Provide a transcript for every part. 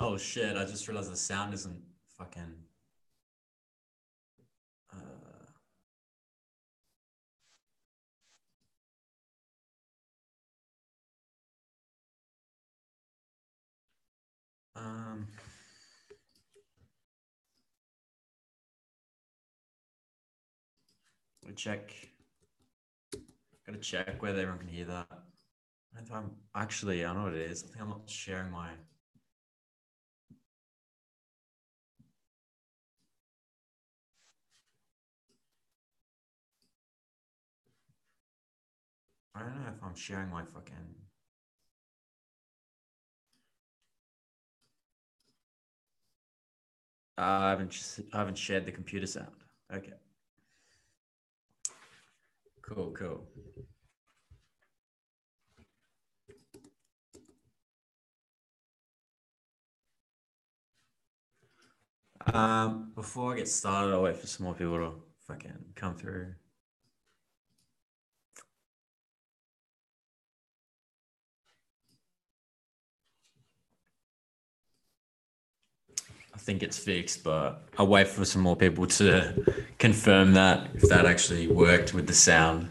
Oh shit, I just realized the sound isn't fucking uh, um check. Gotta check whether everyone can hear that. I think I'm actually, I know what it is. I think I'm not sharing my. I don't know if I'm sharing my fucking. I haven't shared the computer sound. Okay. Cool, cool. Before I get started, I'll wait for some more people to fucking come through. I think it's fixed, but I'll wait for some more people to confirm that if that actually worked with the sound.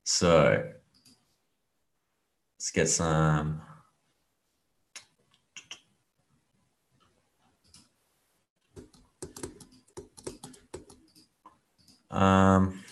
So let's get some. Um,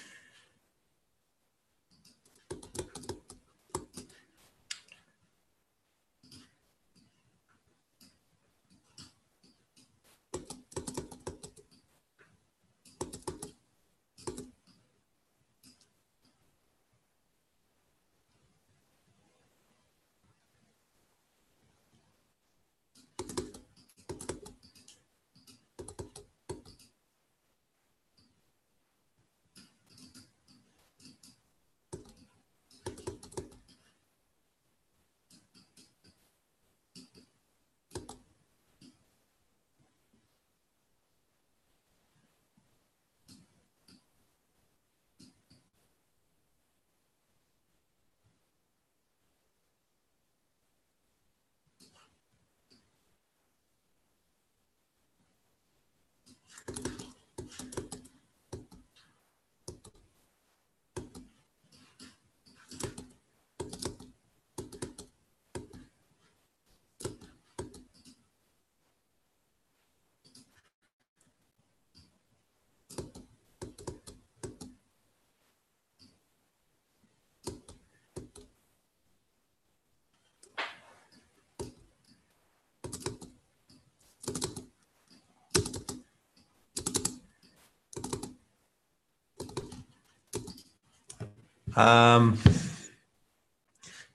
um,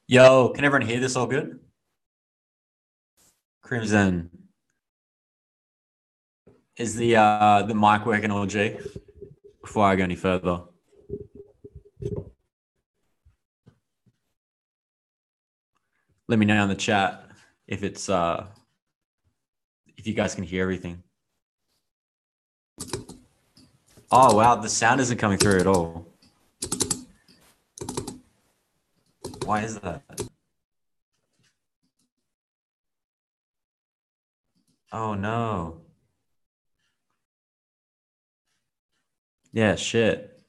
Yo, can everyone hear this all good? Crimson, is the mic working all G? Before I go any further. Let me know in the chat if it's if you guys can hear everything. Oh wow, the sound isn't coming through at all. Why is that? Oh no. Yeah, shit.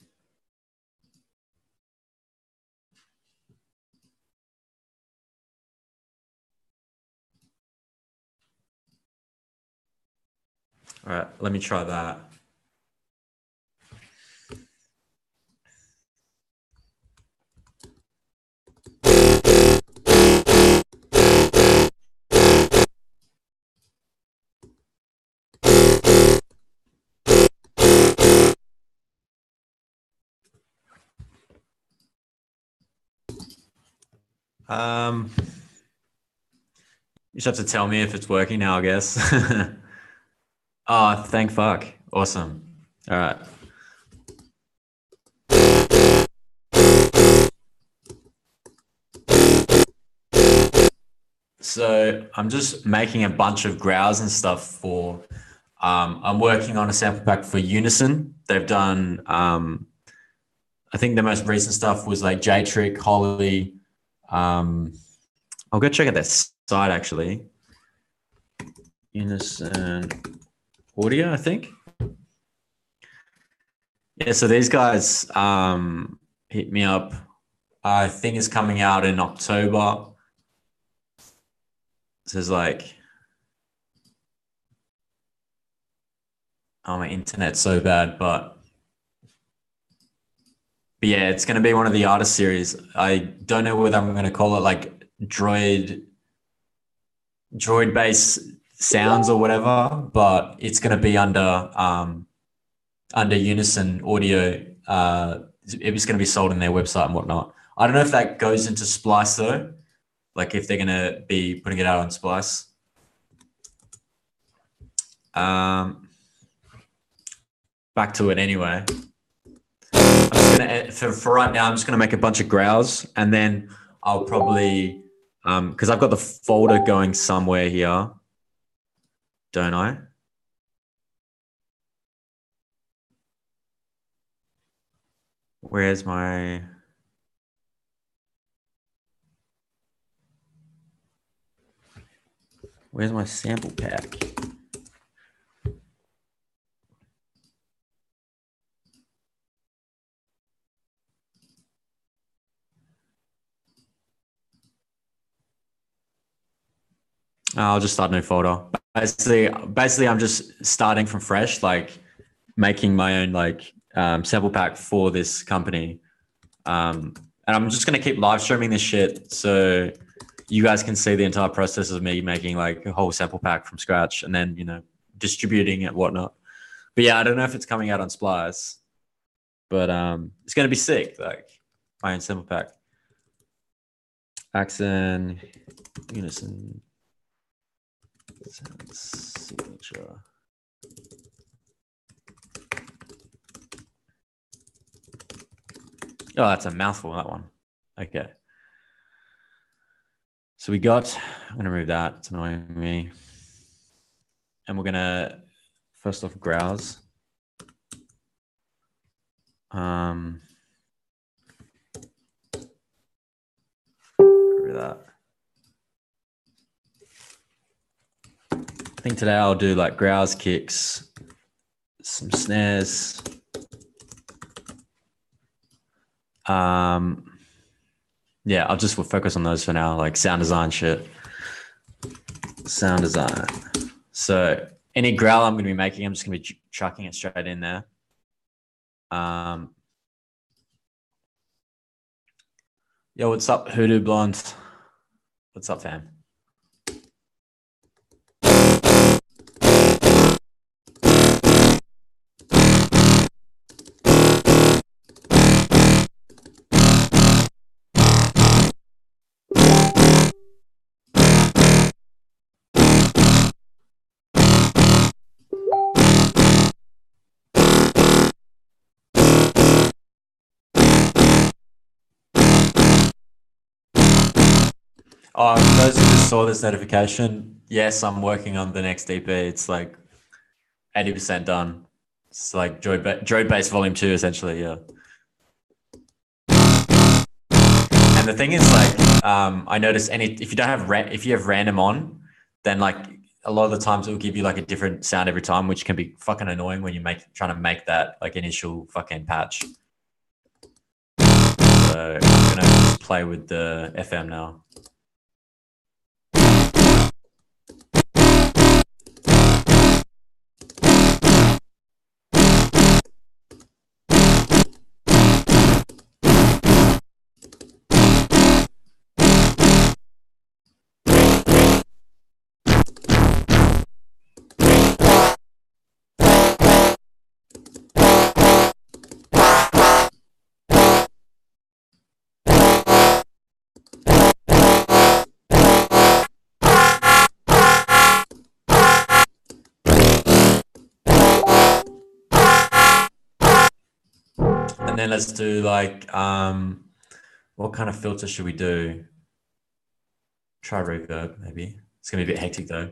All right, let me try that. You just have to tell me if it's working now, I guess. Oh, thank fuck. Awesome. All right. So I'm just making a bunch of growls and stuff for, I'm working on a sample pack for Unison. They've done, I think the most recent stuff was like J-Trick, Holly. I'll go check out their site actually. Unison Audio, I think. Yeah, so these guys hit me up. I think it's coming out in October. So it's like, oh, my internet's so bad, but yeah, it's going to be one of the artist series. I don't know whether I'm going to call it like droid based sounds or whatever, but it's going to be under Unison Audio. It was going to be sold in their website and whatnot. I don't know if that goes into Splice though, like if they're going to be putting it out on Splice. Back to it anyway. I'm just gonna for right now. I'm just gonna make a bunch of growls, and then I'll probably because I've got the folder going somewhere here, don't I? Where's my sample pack? I'll just start a new folder. Basically, I'm just starting from fresh, like making my own like sample pack for this company. And I'm just gonna keep live streaming this shit so you guys can see the entire process of me making like a whole sample pack from scratch and then, you know, distributing it, whatnot. But yeah, I don't know if it's coming out on Splice, but it's gonna be sick, like my own sample pack. Accent, Unison, signature. Oh, that's a mouthful, that one. Okay. So we got, I'm going to remove that. It's annoying me. And we're going to, first off, growls. Rid of that. I think today I'll do like growls, kicks, some snares. Yeah, I'll just focus on those for now, like sound design shit. Sound design. So any growl I'm going to be making, I'm just going to be chucking it straight in there. Yo, what's up, Hoodoo Blonde? What's up, fam? Oh, those who just saw this notification, yes, I'm working on the next EP. It's like 80% done. It's like Droid Base Volume 2, essentially, yeah. And the thing is, like, I notice if you don't have if you have random on, then like a lot of the times it will give you like a different sound every time, which can be fucking annoying when you trying to make that like initial fucking patch. So I'm gonna just play with the FM now. And then let's do like, what kind of filter should we do? Try reverb, maybe. It's gonna be a bit hectic though.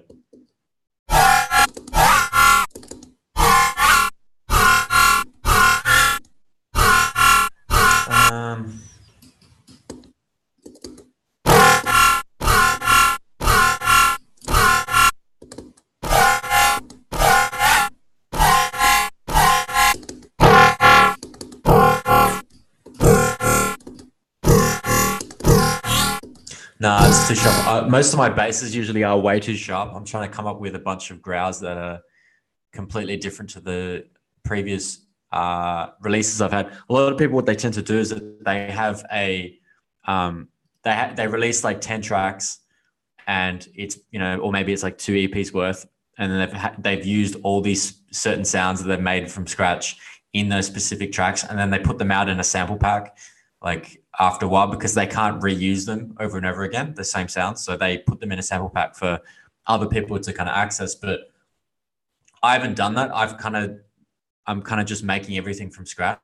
No, it's too sharp. Most of my basses usually are way too sharp. I'm trying to come up with a bunch of growls that are completely different to the previous releases I've had. A lot of people, what they tend to do is that they have they release like 10 tracks, and it's, you know, or maybe it's like 2 EPs worth, and then they've used all these certain sounds that they've made from scratch in those specific tracks, and then they put them out in a sample pack like after a while, because they can't reuse them over and over again, the same sounds. So they put them in a sample pack for other people to kind of access. But I haven't done that. I'm kind of just making everything from scratch.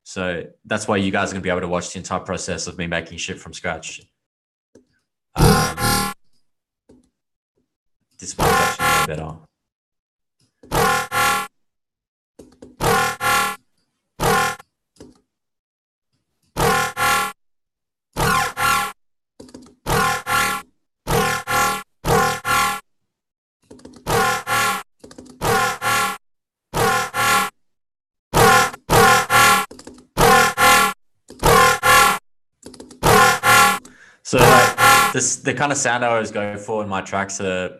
So that's why you guys are gonna be able to watch the entire process of me making shit from scratch. Um, this one's actually better. So like this, the kind of sound I always go for in my tracks are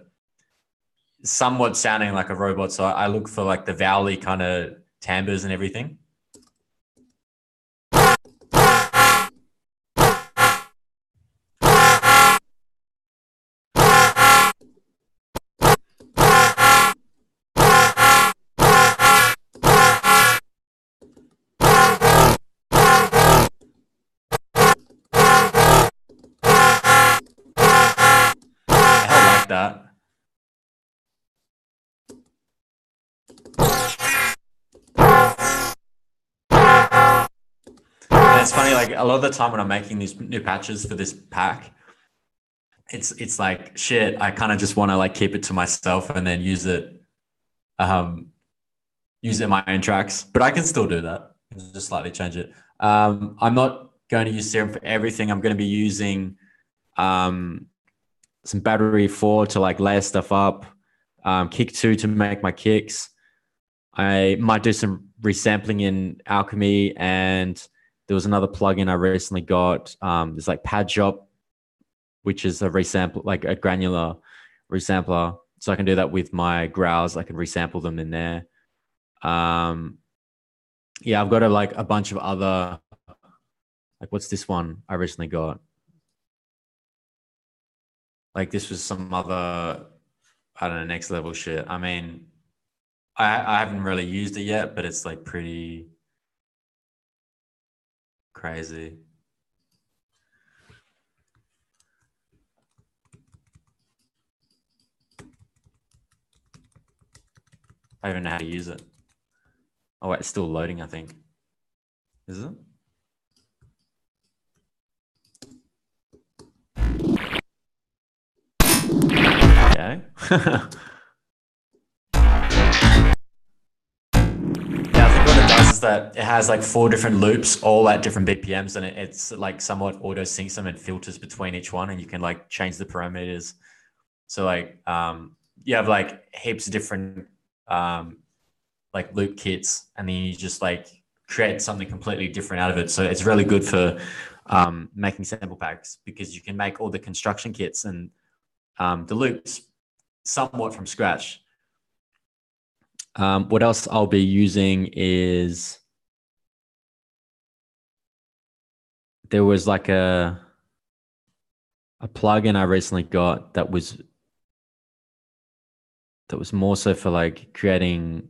somewhat sounding like a robot. So I look for like the vowely kind of timbres and everything. I hell like that. And it's funny, like a lot of the time when I'm making these new patches for this pack, it's like shit. I kind of just want to like keep it to myself and then um, use it in my own tracks. But I can still do that. Just slightly change it. I'm not going to use Serum for everything. I'm going to be using um, some battery 4 to like layer stuff up, kick 2 to make my kicks. I might do some resampling in Alchemy, and there was another plugin I recently got. There's like Pad Shop, which is a resample, like a granular resampler. So I can do that with my growls. I can resample them in there. Yeah, I've got like a bunch of other, like what's this one I recently got? Like this was some other, I don't know, next level shit. I mean, I haven't really used it yet, but it's like pretty crazy. I don't even know how to use it. Oh wait, it's still loading, I think. Is it? Okay. Yeah, I think what it does is that it has like 4 different loops, all at different BPMs, and it's like somewhat auto syncs them and filters between each one, and you can like change the parameters. So like you have like heaps of different um, like loop kits, and then you just like create something completely different out of it. So it's really good for making sample packs, because you can make all the construction kits and the loops somewhat from scratch. What else I'll be using is, there was like a plugin I recently got that was more so for like creating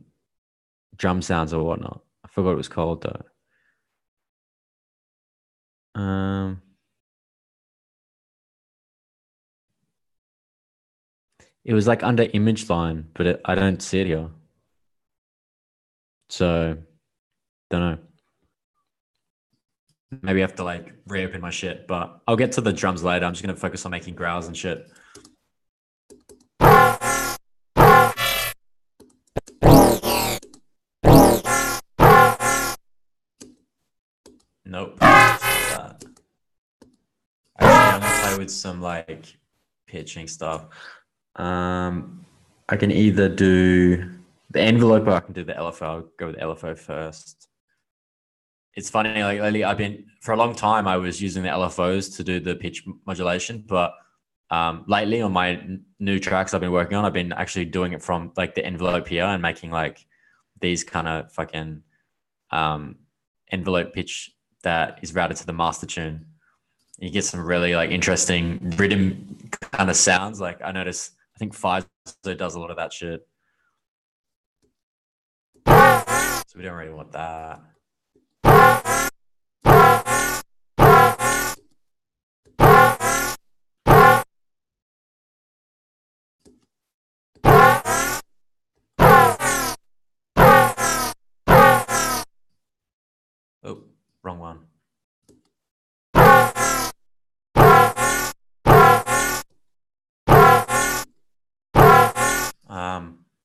drum sounds or whatnot. I forgot what it was called though. It was like under image line, but I don't see it here. So don't know. Maybe I have to like reopen my shit, but I'll get to the drums later. I'm just gonna focus on making growls and shit. Nope. Actually, I'm gonna play with some like pitching stuff. I can either do the envelope or I can do the LFO. I'll go with LFO first. it's funny, like lately I've been for a long time I was using the LFOs to do the pitch modulation, but lately on my new tracks I've been working on, I've been actually doing it from like the envelope here and making like these kind of fucking um, envelope pitch that is routed to the master tune. You get some really like interesting rhythm kind of sounds. Like I notice, I think Five does a lot of that shit. So we don't really want that. Oh, wrong one.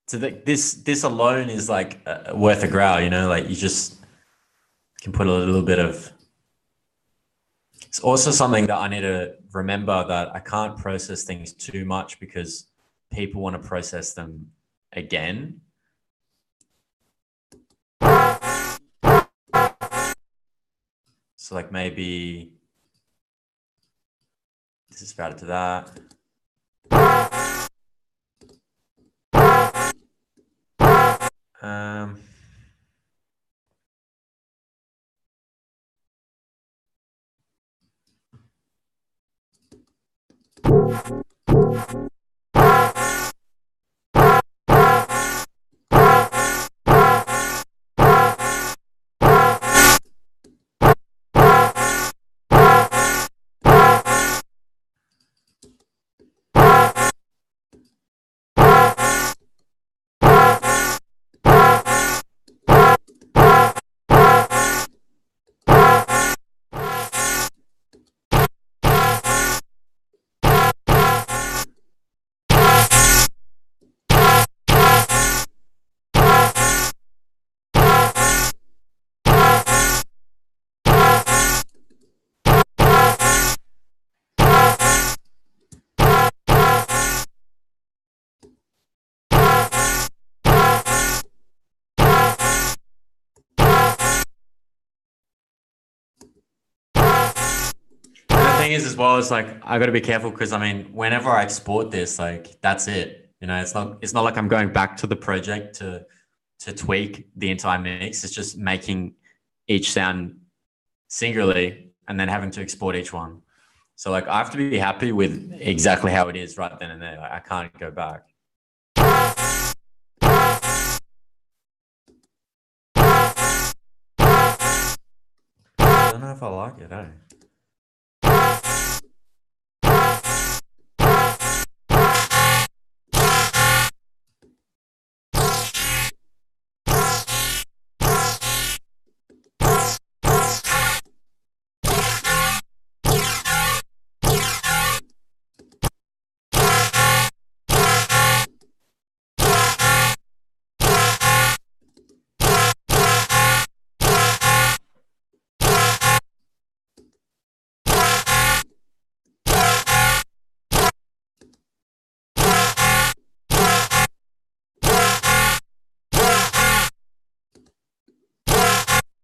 So this alone is like worth a growl, you know, like you just can put a little bit of. It's also something that I need to remember that I can't process things too much because people want to process them again. So like maybe this is routed to that. Um, the thing is, as well, it's like I got to be careful because I mean, whenever I export this, like that's it. You know, it's not like I'm going back to the project to tweak the entire mix. It's just making each sound singularly and then having to export each one. So like I have to be happy with exactly how it is right then and there. Like, I can't go back. I don't know if I like it, eh?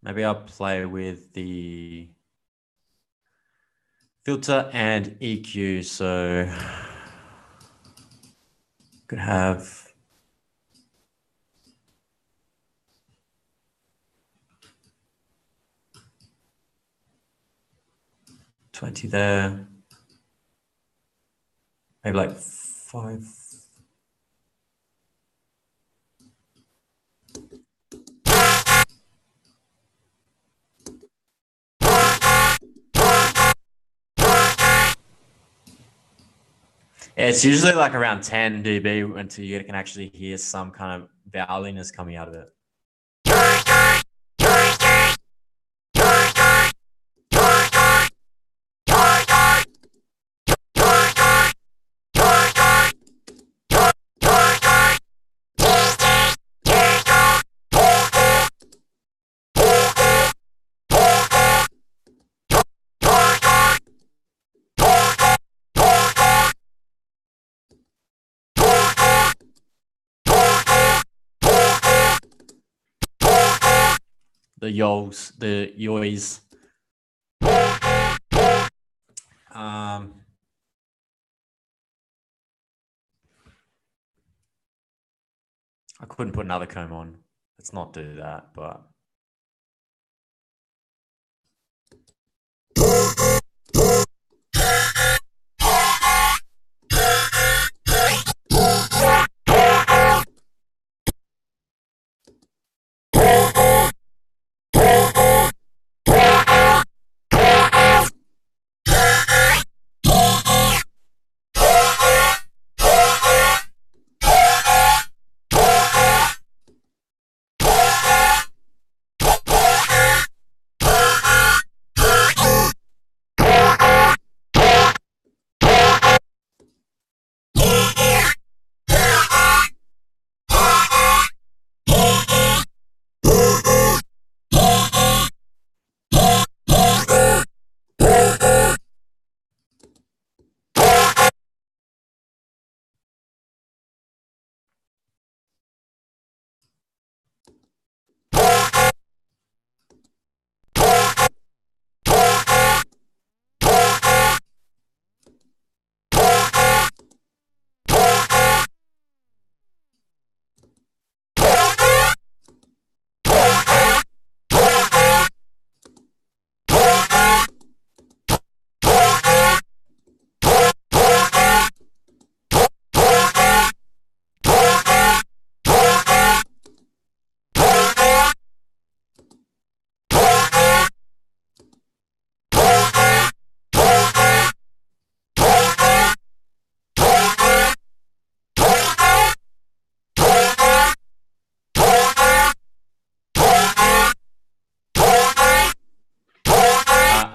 Maybe I'll play with the filter and EQ. So could have $20 there. Maybe like 5. Yeah, it's usually like around 10 dB until you can actually hear some kind of vowliness coming out of it. the yols, the yoys. I couldn't put another comb on. Let's not do that, but.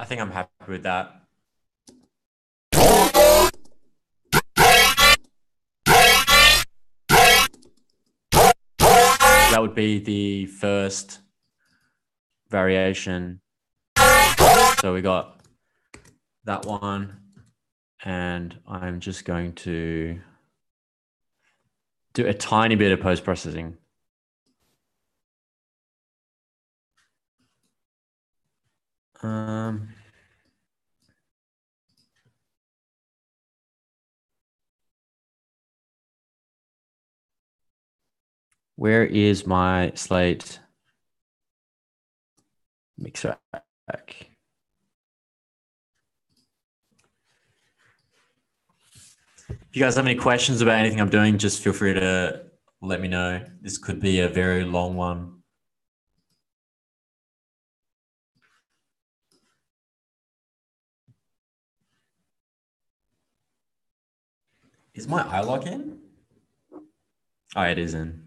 I think I'm happy with that. That would be the first variation. So we got that one, and I'm just going to do a tiny bit of post-processing. Where is my slate mixer rack? If you guys have any questions about anything I'm doing, just feel free to let me know. This could be a very long one. Is my eye lock in? Oh, it is in.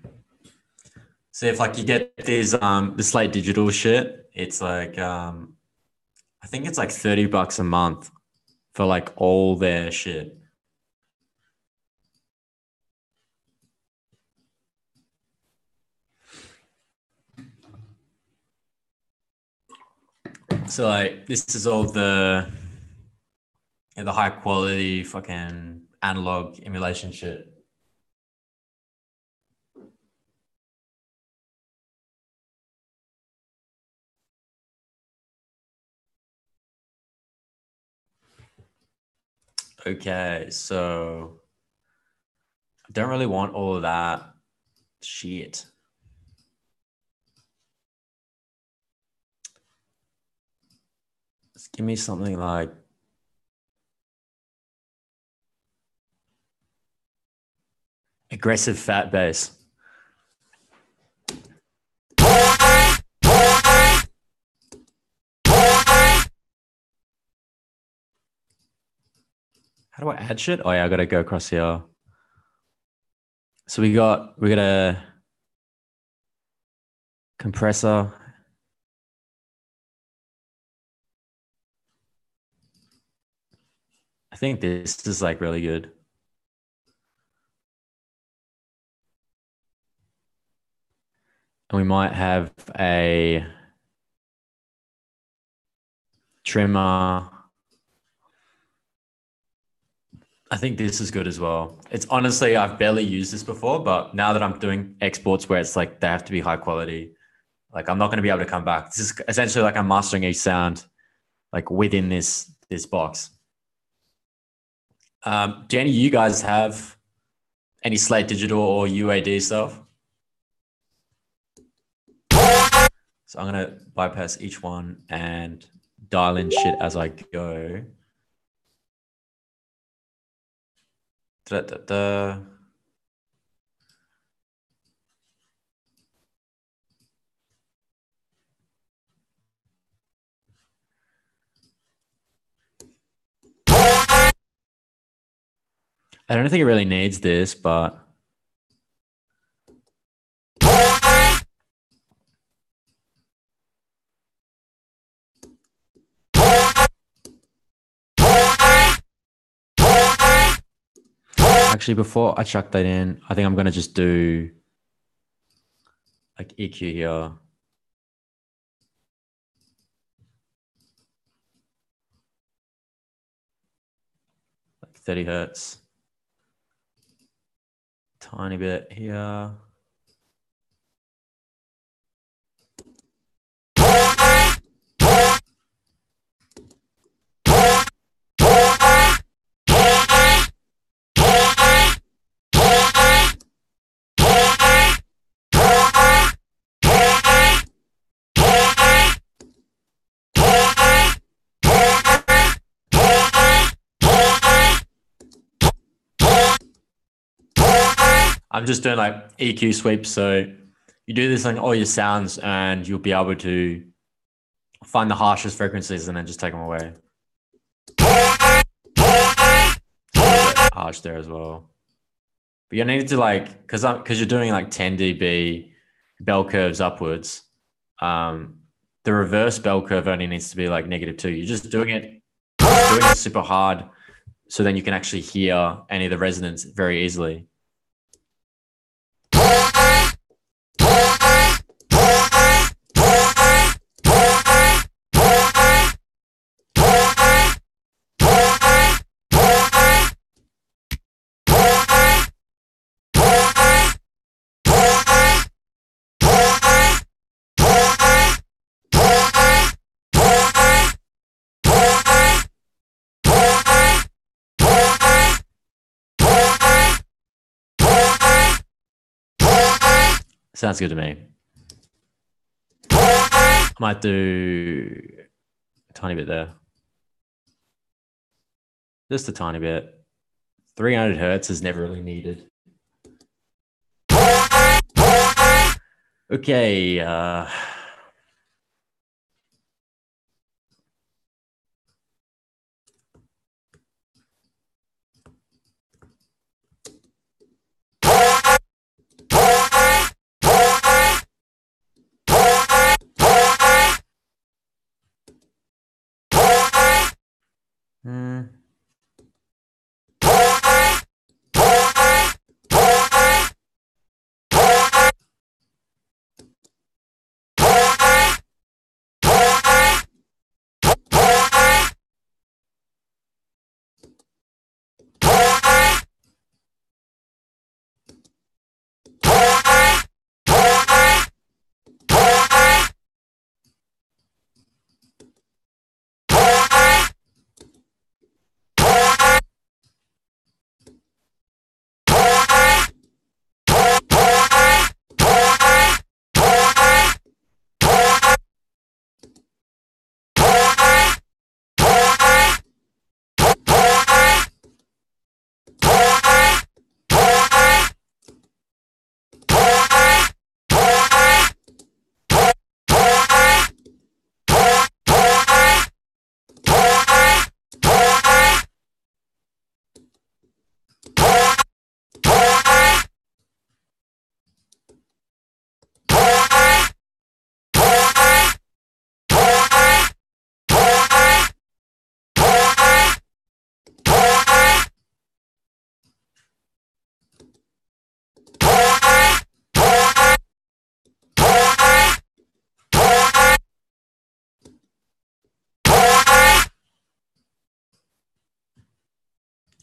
So if like you get these the Slate Digital shit, it's like I think it's like $30 a month for like all their shit. So like this is all the high quality fucking analog emulation shit. Okay, so I don't really want all of that shit. Just give me something like aggressive fat bass. How do I add shit? Oh yeah, I gotta go across here. So we got a compressor. I think this is like really good. And we might have a trimmer. I think this is good as well. It's honestly, I've barely used this before, but now that I'm doing exports where it's like they have to be high quality, Like I'm not going to be able to come back. This is essentially like I'm mastering each sound like within this box. Do any of you guys have any Slate Digital or UAD stuff? So I'm going to bypass each one and dial in shit as I go. Da, da, da. I don't think it really needs this, but actually, before I chuck that in, I think I'm going to just do like EQ here. Like 30 hertz. Tiny bit here. I'm just doing like EQ sweeps. So you do this on all your sounds and you'll be able to find the harshest frequencies and then just take them away. Harsh there as well. But you need to like, because you're doing like 10 dB bell curves upwards. The reverse bell curve only needs to be like -2. You're just doing it super hard, so then you can actually hear any of the resonance very easily. Sounds good to me. I might do a tiny bit there. Just a tiny bit. 300 hertz is never really needed. Okay.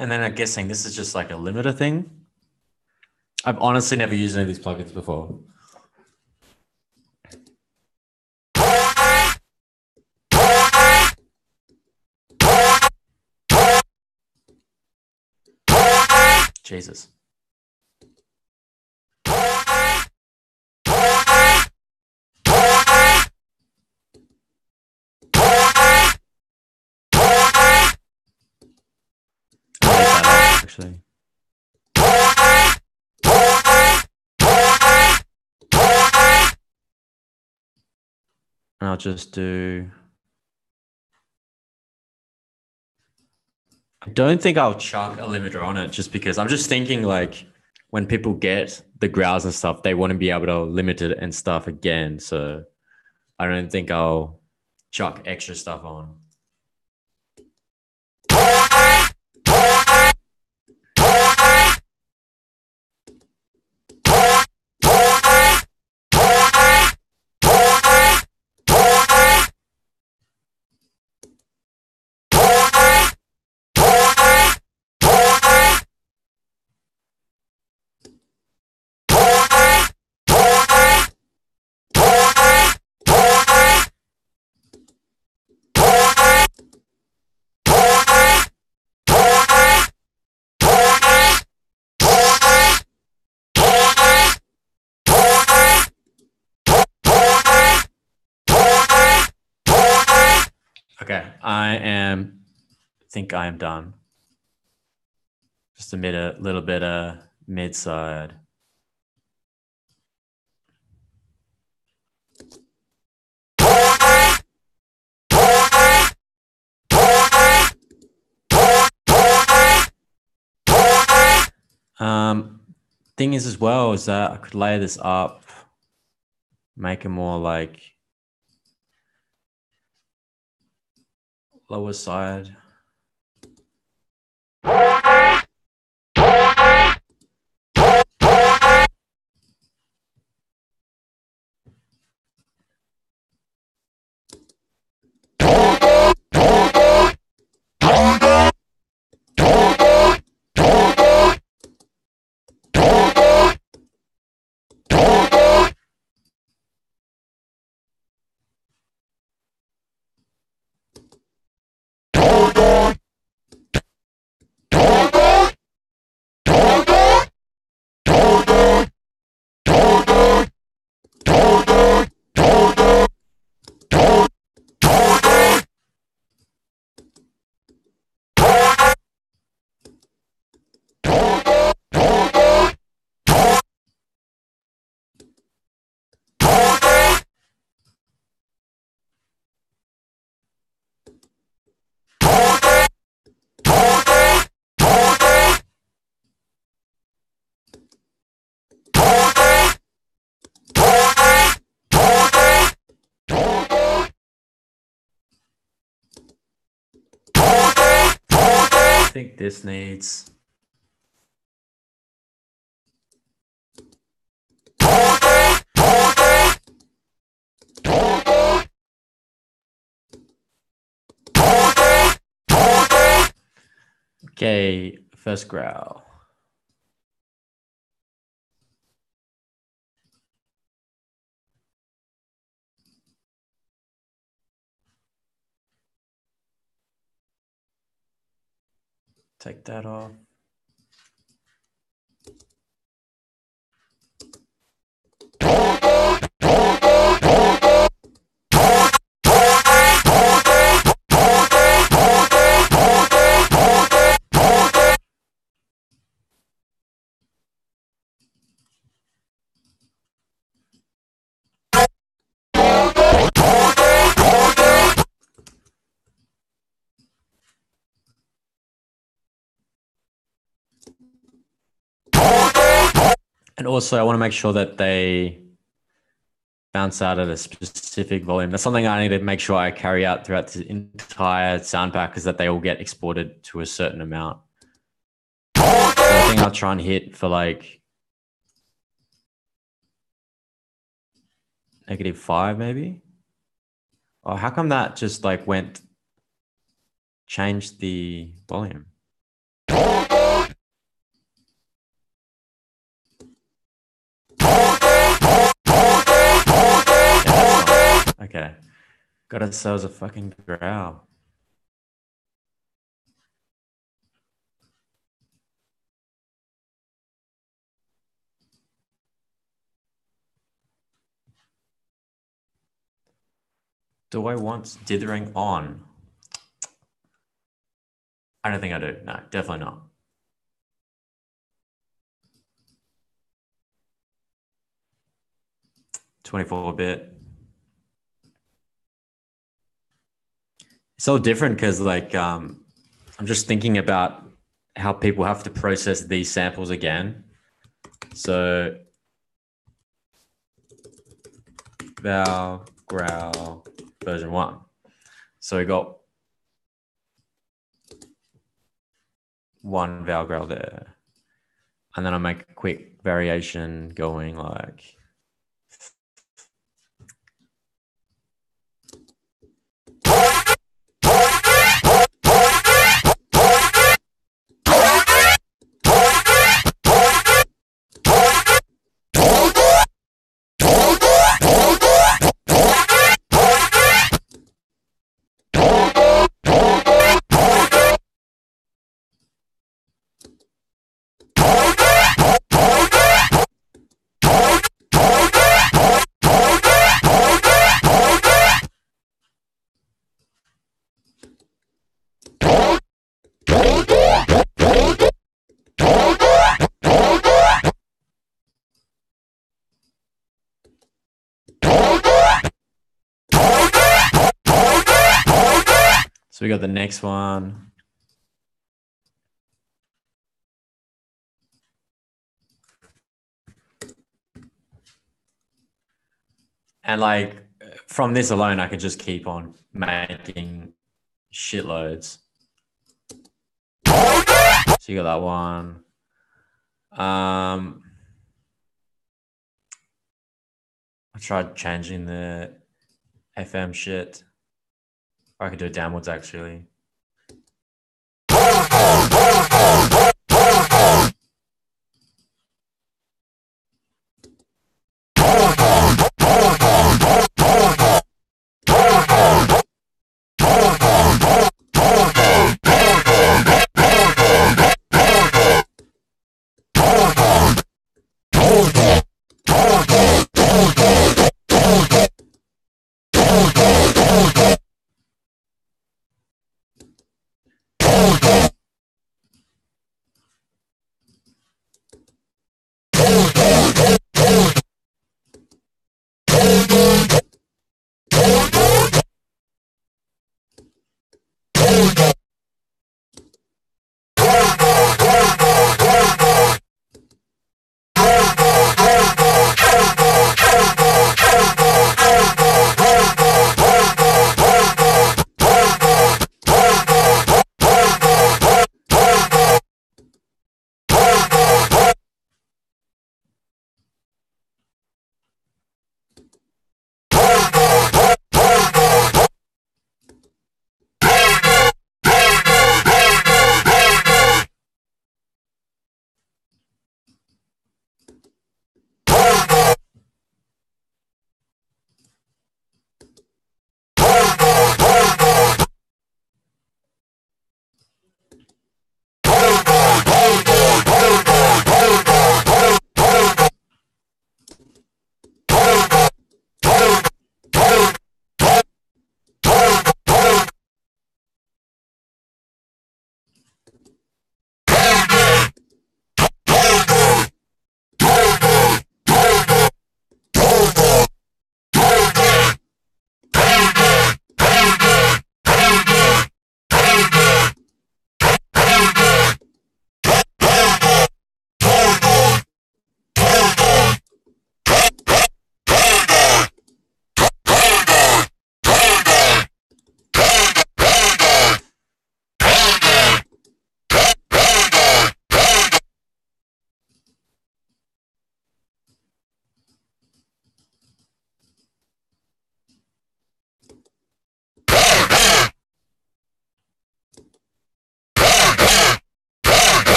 And then I'm guessing this is just like a limiter thing. I've honestly never used any of these plugins before. Jesus. I'll leave that off, actually. And I'll just do... I don't think I'll chuck a limiter on it just because I'm just thinking like when people get the growls and stuff, they want to be able to limit it and stuff again. So I don't think I'll chuck extra stuff on. Okay, think I am done. Just a little bit of mid side. Thing is as well is that I could layer this up, make it more like lower side. I think this needs... Okay, first growl. Take that off. And also I want to make sure that they bounce out at a specific volume. That's something I need to make sure I carry out throughout the entire sound pack, is that they all get exported to a certain amount. So I think I'll try and hit for like -5 maybe. Oh, how come that just like changed the volume? Okay. Got ourselves a fucking growl. Do I want dithering on? I don't think I do. No, definitely not. 24-bit. It's all different because like I'm just thinking about how people have to process these samples again. So val growl version 1. So we got one val growl there. And then I'll make a quick variation going like so we got the next one. And like from this alone, I could just keep on making shitloads. So you got that one. I tried changing the FM shit. Or I could do it downwards actually.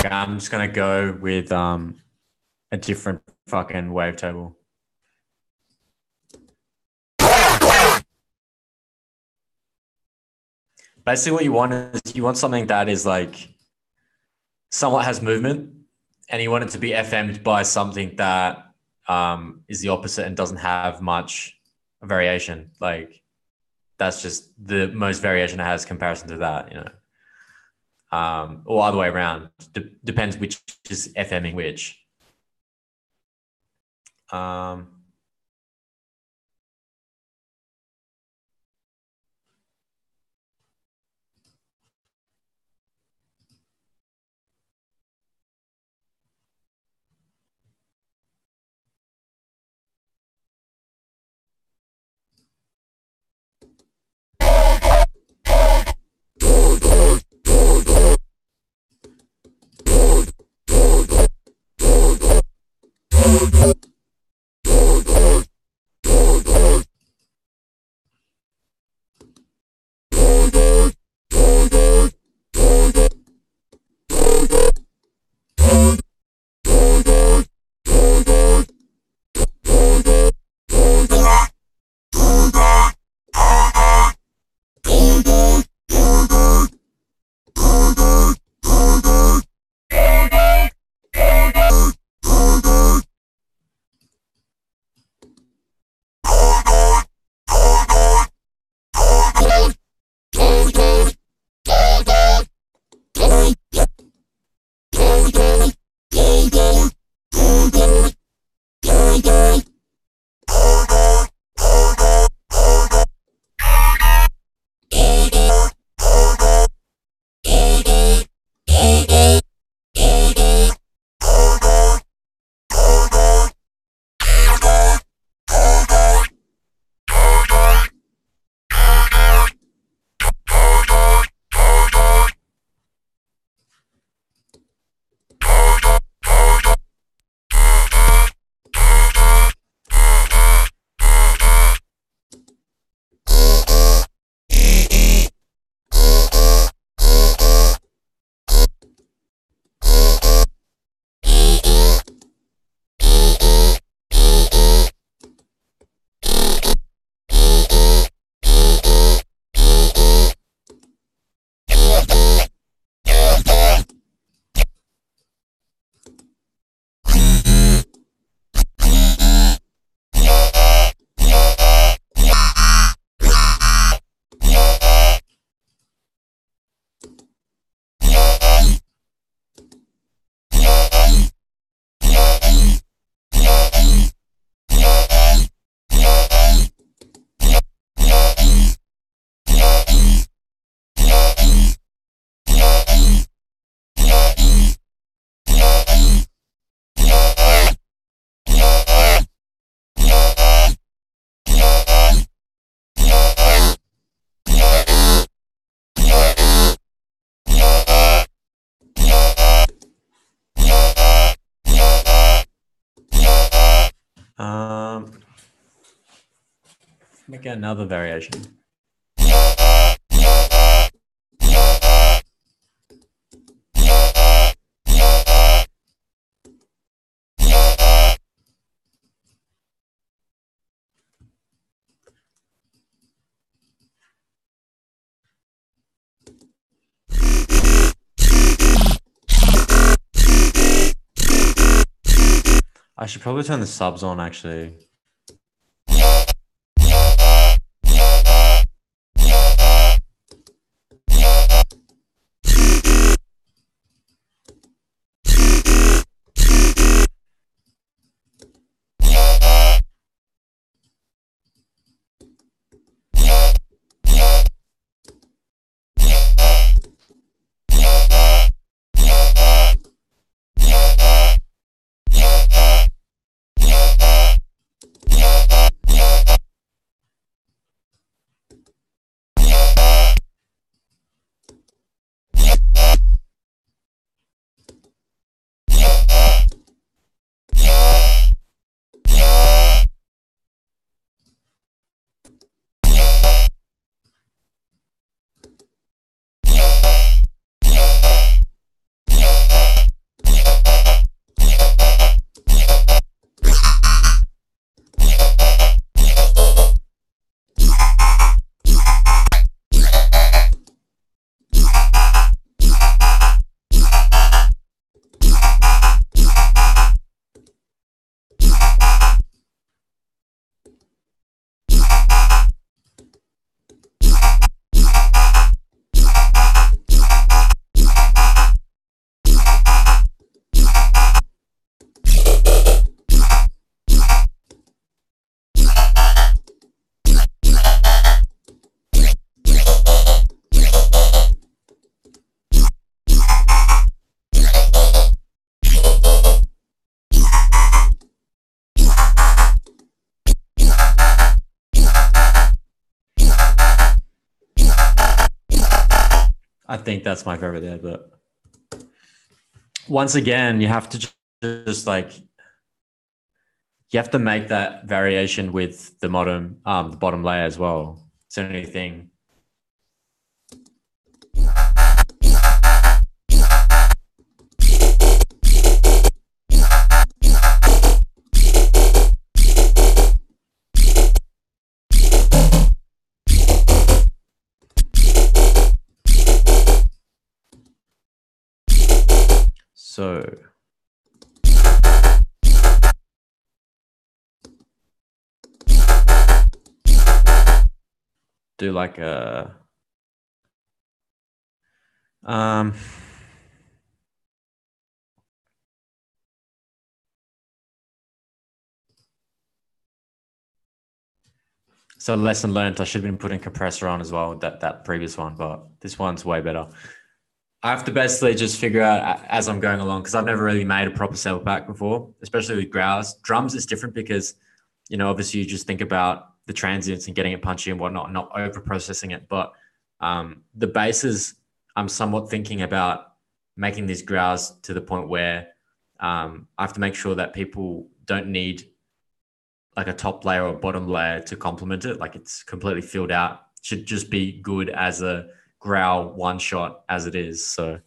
Okay, I'm just gonna go with a different fucking wavetable. Basically, what you want is you want something that is like somewhat has movement, and you want it to be FM'd by something that is the opposite and doesn't have much variation. Like that's just the most variation it has comparison to that, you know. Or other way around. Depends which is FMing which. Um, make another variation. I should probably turn the subs on actually. I think that's my favorite there. But once again, you have to just like, you have to make that variation with the bottom layer as well. It's the only thing. So do like a so lesson learned, I should have been putting compressor on as well, that previous one, but this one's way better. I have to basically just figure out as I'm going along, because I've never really made a proper sample pack before, especially with growls. Drums is different because, obviously you just think about the transients and getting it punchy and whatnot, not over processing it. But the basses, I'm somewhat thinking about making these growls to the point where I have to make sure that people don't need like a top layer or bottom layer to complement it. Like it's completely filled out. Should just be good as a growl one shot as it is. So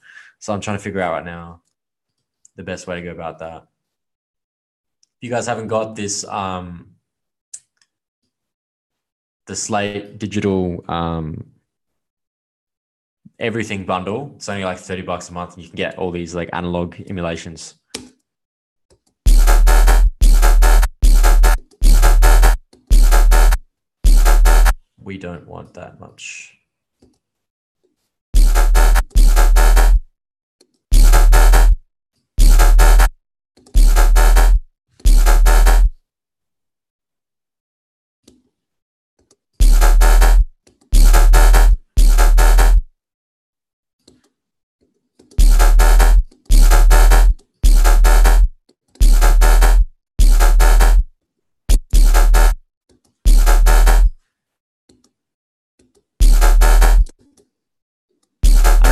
I'm trying to figure out right now the best way to go about that. If you guys haven't got this, the Slate digital everything bundle, it's only like $30 a month, and you can get all these like analog emulations. We don't want that much.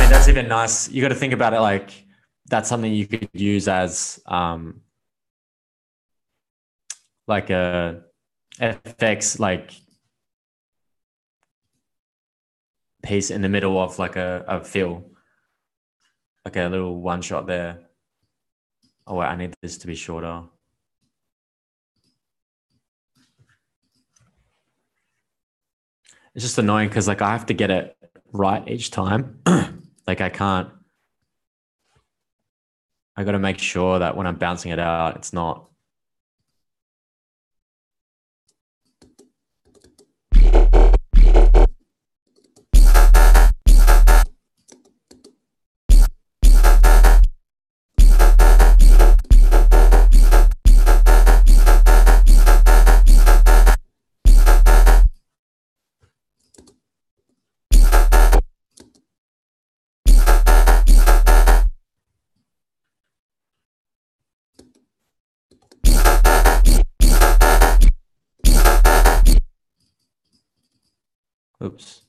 That's even nice. You got to think about it like that's something you could use as like a FX like piece in the middle of like a fill, like a little one shot there. Oh wait, I need this to be shorter. It's just annoying because like I have to get it right each time. Like I got to make sure that when I'm bouncing it out, it's not. Oops.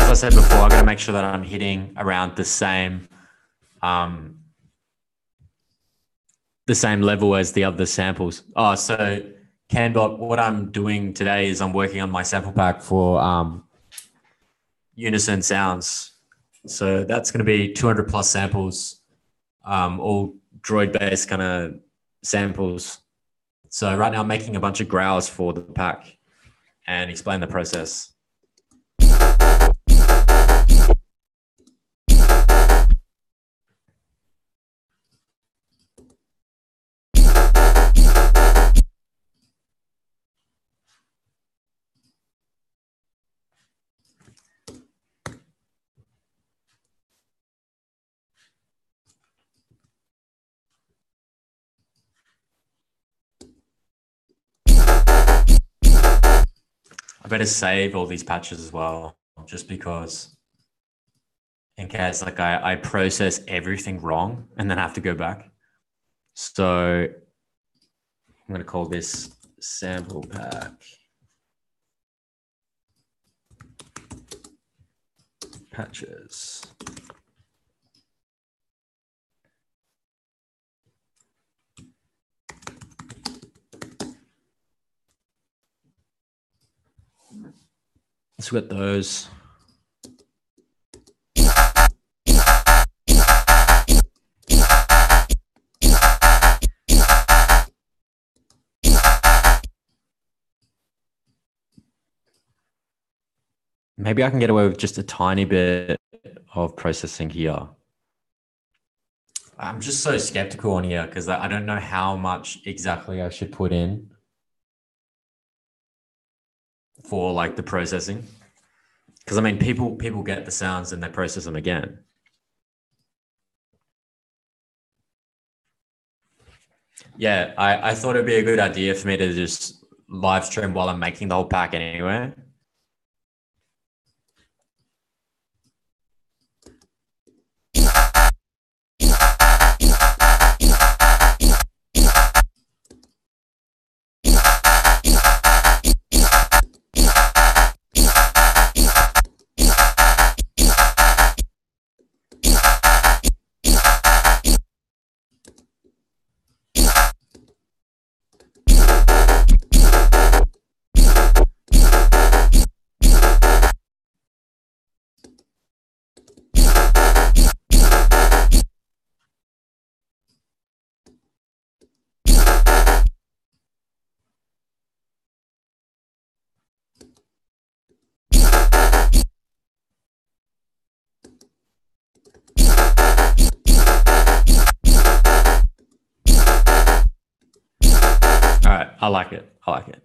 I said before, I got to make sure that I'm hitting around the same level as the other samples. Oh, so Canbot, what I'm doing today is I'm working on my sample pack for Unison Sounds. So that's going to be 200 plus samples, all droid-based kind of samples. So right now I'm making a bunch of growls for the pack and explain the process. I better save all these patches as well, just because in case like I process everything wrong and then have to go back. So I'm going to call this sample pack patches. Let's get those. Maybe I can get away with just a tiny bit of processing here. I'm just so skeptical on here because I don't know how much exactly I should put in for like the processing. Because I mean, people get the sounds and they process them again. Yeah, I thought it'd be a good idea for me to just live stream while I'm making the whole pack anyway. All right, I like it. I like it.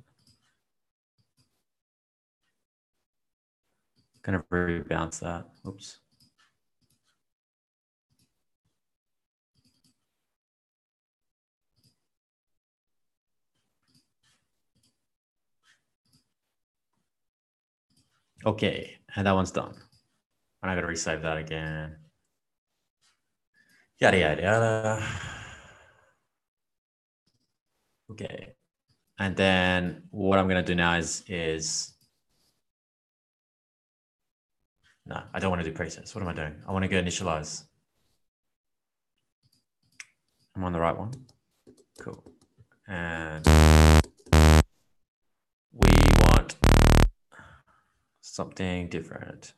Gonna rebounce that. Oops. Okay, and that one's done. And I gotta resave that again. Yada yada yada. Okay. And then what I'm gonna do now is no, I don't want to do process. What am I doing? I want to go initialize. I'm on the right one. Cool. And we want something different.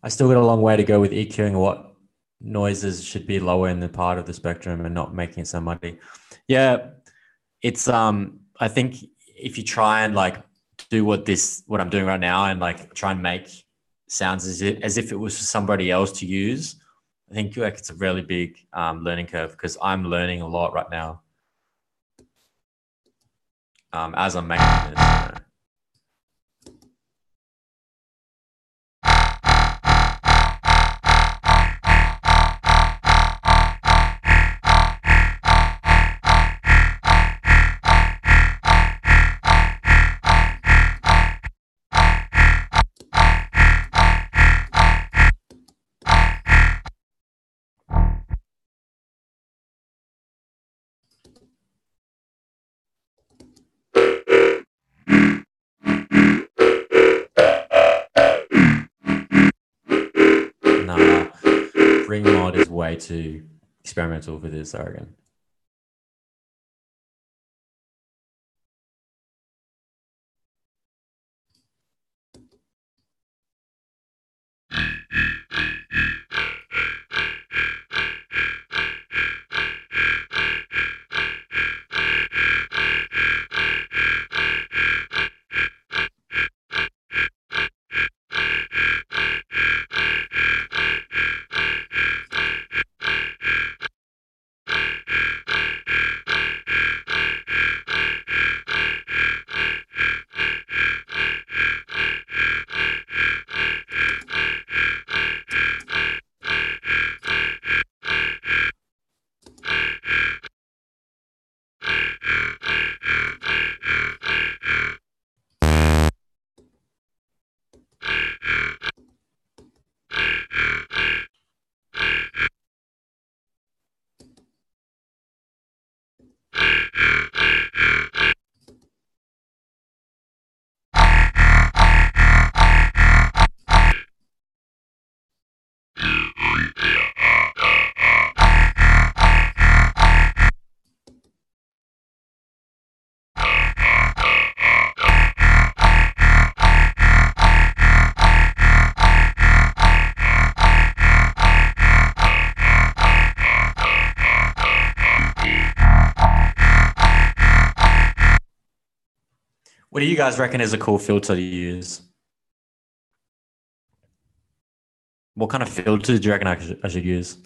I still got a long way to go with EQing what noises should be lower in the part of the spectrum and not making it so muddy. Yeah, it's I think if you try and like do what I'm doing right now and like try and make sounds as if it was for somebody else to use, I think like it's a really big learning curve because I'm learning a lot right now as I'm making this. You know. Nah, ring mod is way too experimental for this, I reckon. What do you guys reckon is a cool filter to use? What kind of filter do you reckon I should use?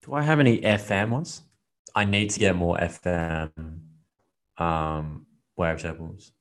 Do I have any FM ones? I need to get more FM wavetables.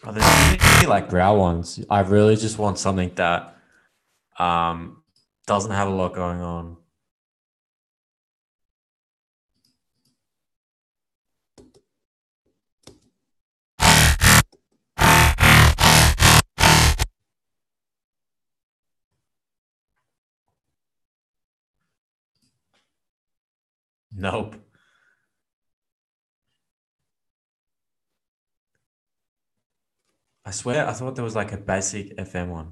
Oh, there's too many like growl ones. I really just want something that doesn't have a lot going on. Nope. I swear, I thought there was like a basic FM one.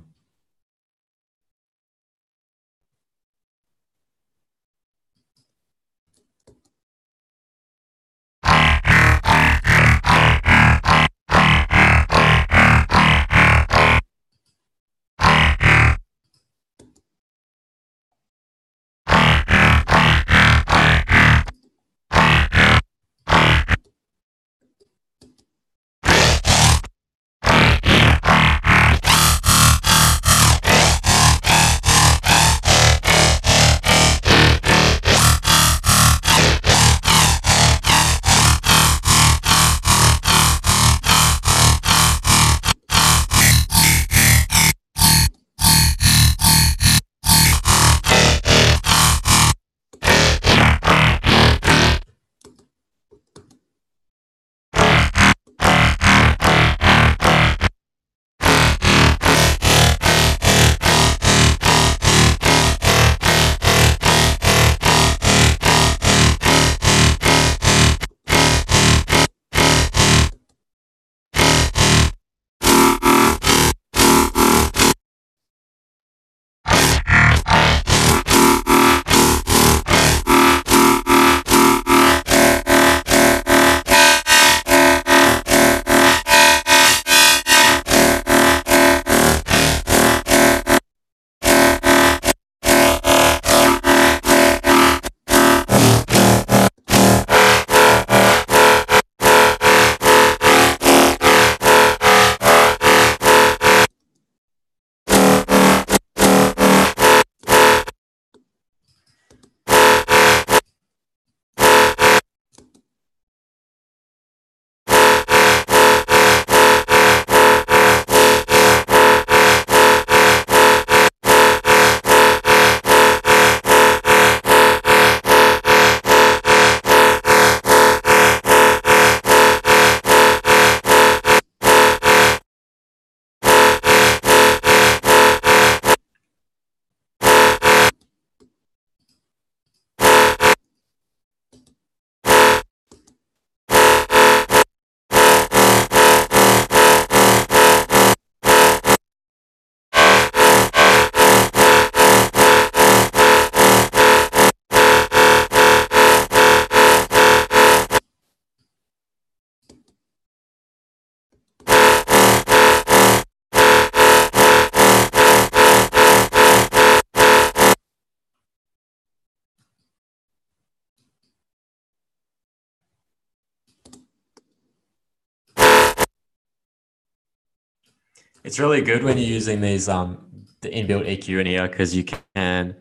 It's really good when you're using these the inbuilt EQ in here because you can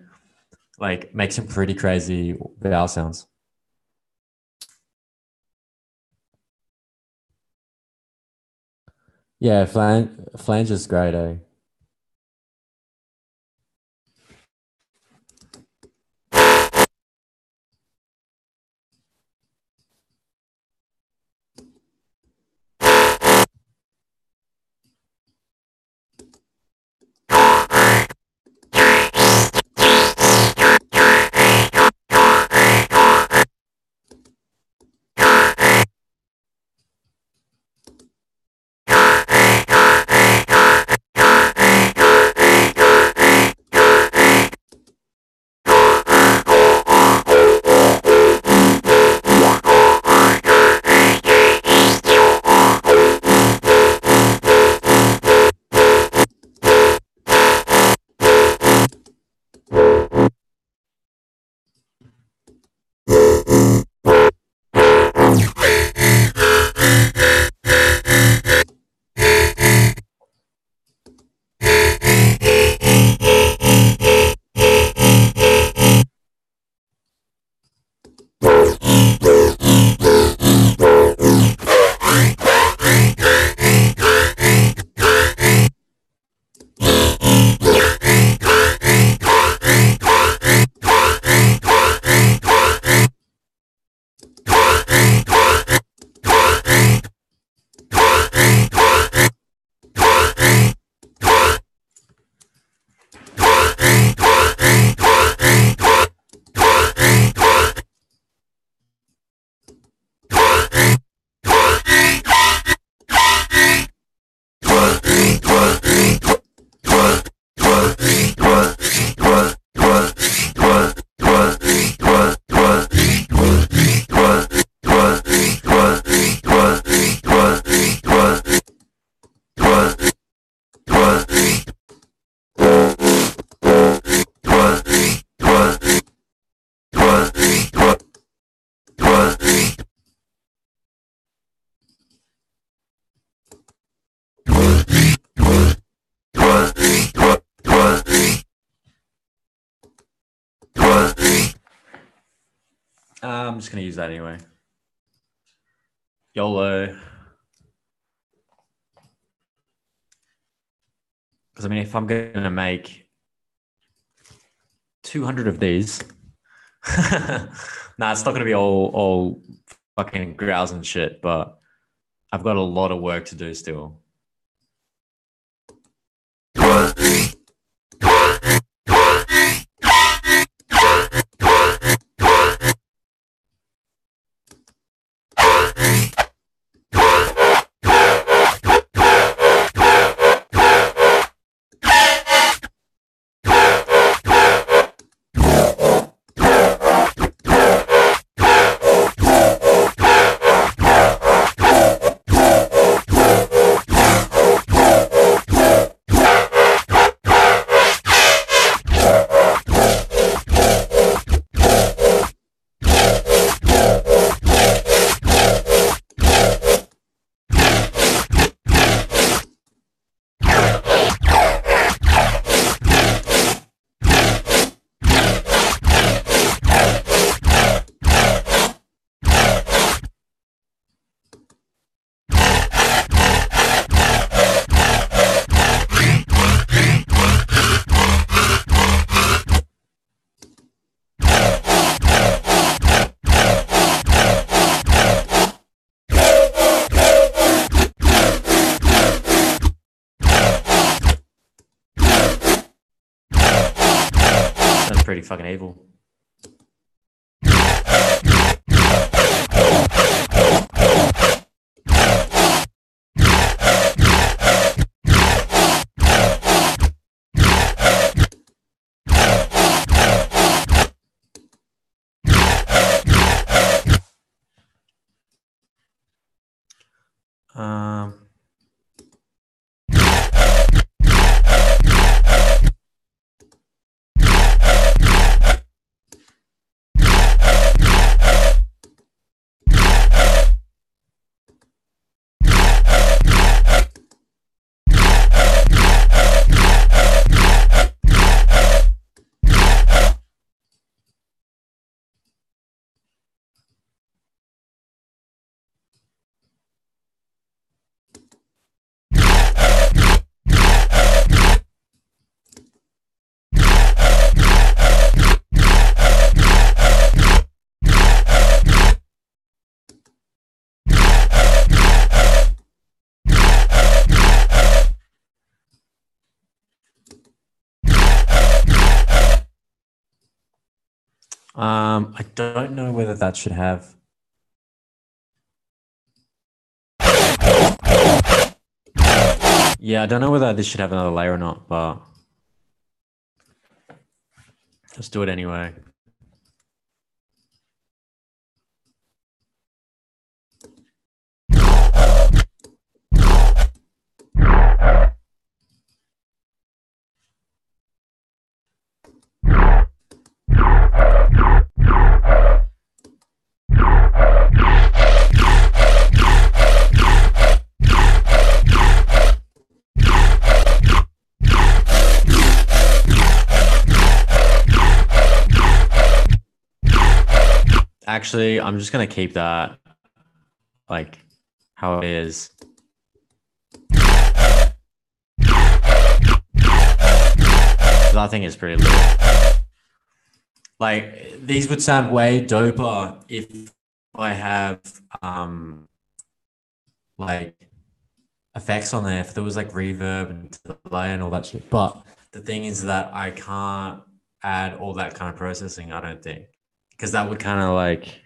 like make some pretty crazy vowel sounds. Yeah, flange is great, eh? I'm just gonna use that anyway. YOLO. Because I mean, if I'm gonna make 200 of these, nah, it's not gonna be all fucking growls and shit. But I've got a lot of work to do still. That's pretty fucking evil. I don't know whether that should have. Yeah, I don't know whether this should have another layer or not, but let's do it anyway. Actually, I'm just gonna keep that like how it is. I think it's pretty lit. Like these would sound way doper if I have like effects on there, if there was like reverb and delay and all that shit. But the thing is that I can't add all that kind of processing, I don't think. Because that would kind of like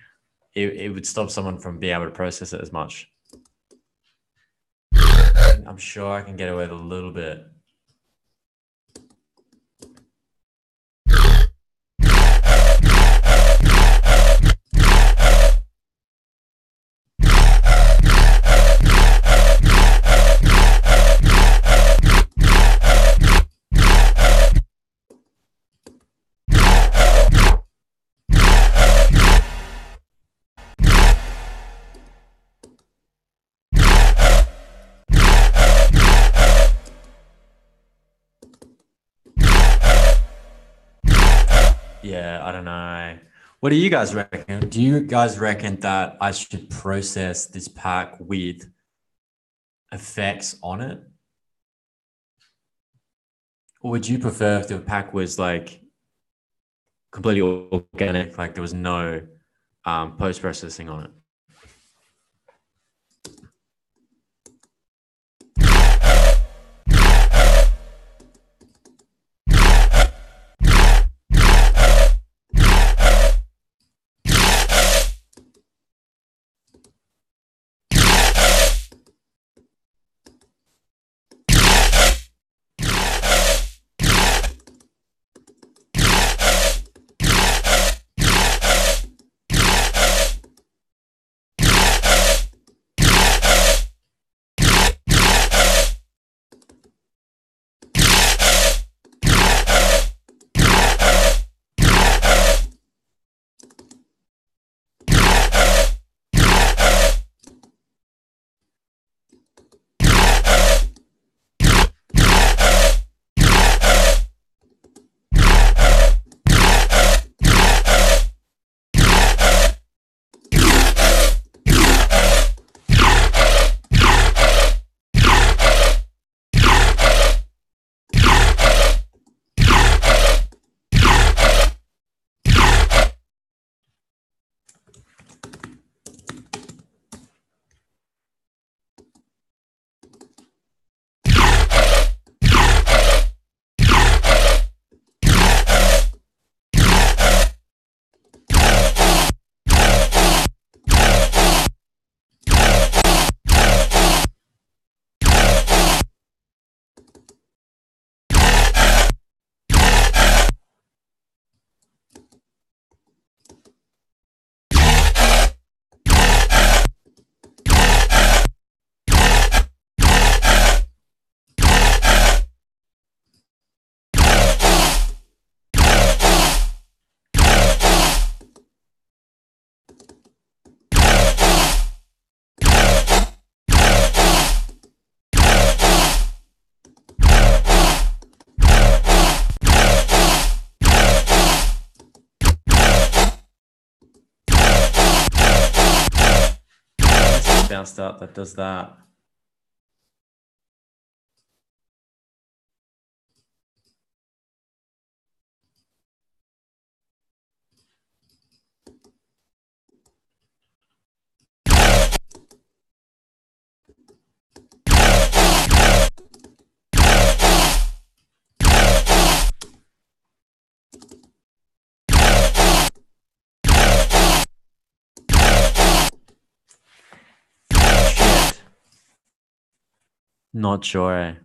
it would stop someone from being able to process it as much. I'm sure I can get away with a little bit. Yeah, I don't know. What do you guys reckon? Do you guys reckon that I should process this pack with effects on it? Or would you prefer if the pack was like completely organic, like there was no post-processing on it? Bounced up that does that. Not sure.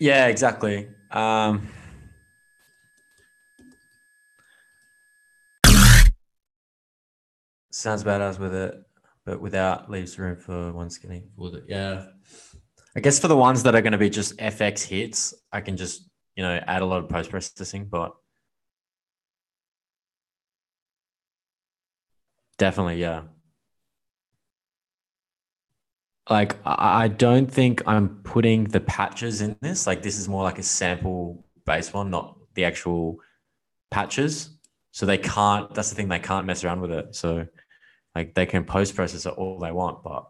Yeah, exactly. Sounds badass with it, but without leaves room for one skinny. Yeah. I guess for the ones that are going to be just FX hits, I can just, add a lot of post processing, but Definitely, yeah. Like I don't think I'm putting the patches in this. Like this is more like a sample based one, not the actual patches. So they can't. That's the thing. They can't mess around with it. So like they can post process it all they want, but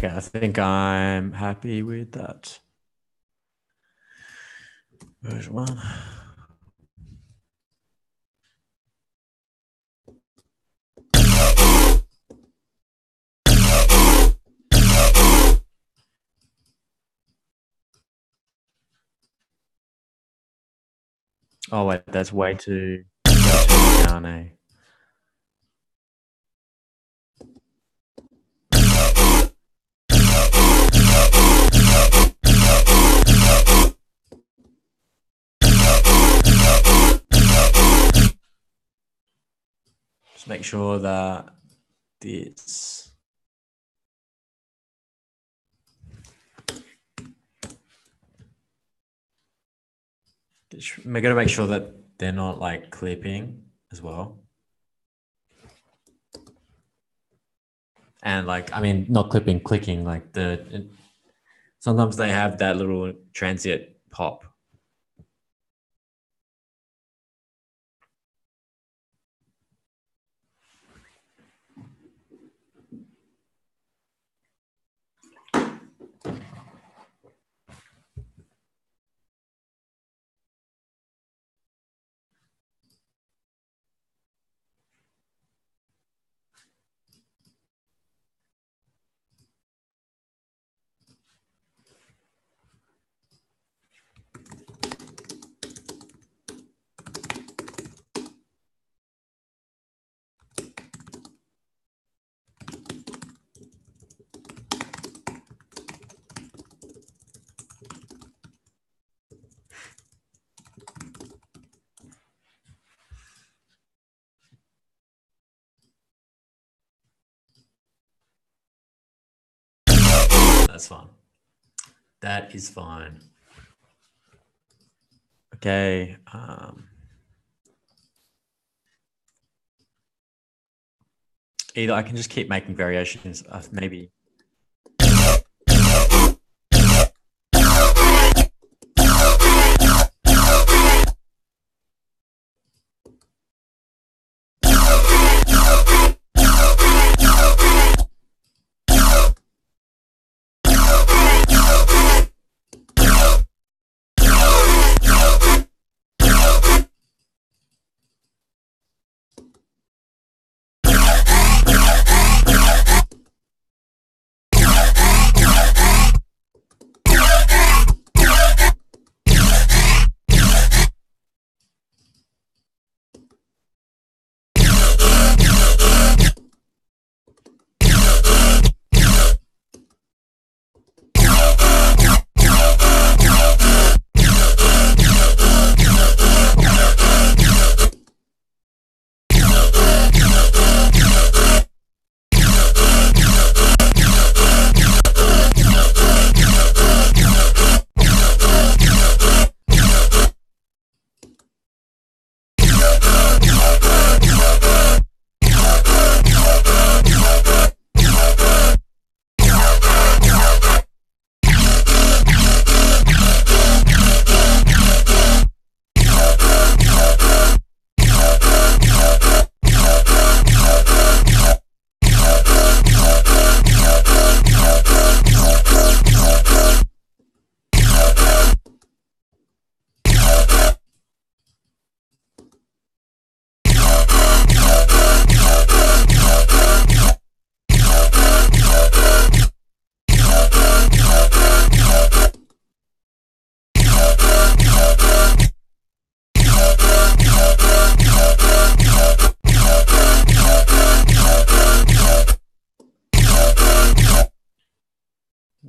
okay, I think I'm happy with that. Version 1. Oh wait, that's way too down, eh? Just make sure that this. We got to make sure that they're not like clipping as well. And like, I mean, not clipping, clicking, like sometimes they have that little transient pop. That's fine. That is fine. Okay. Either I can just keep making variations of maybe.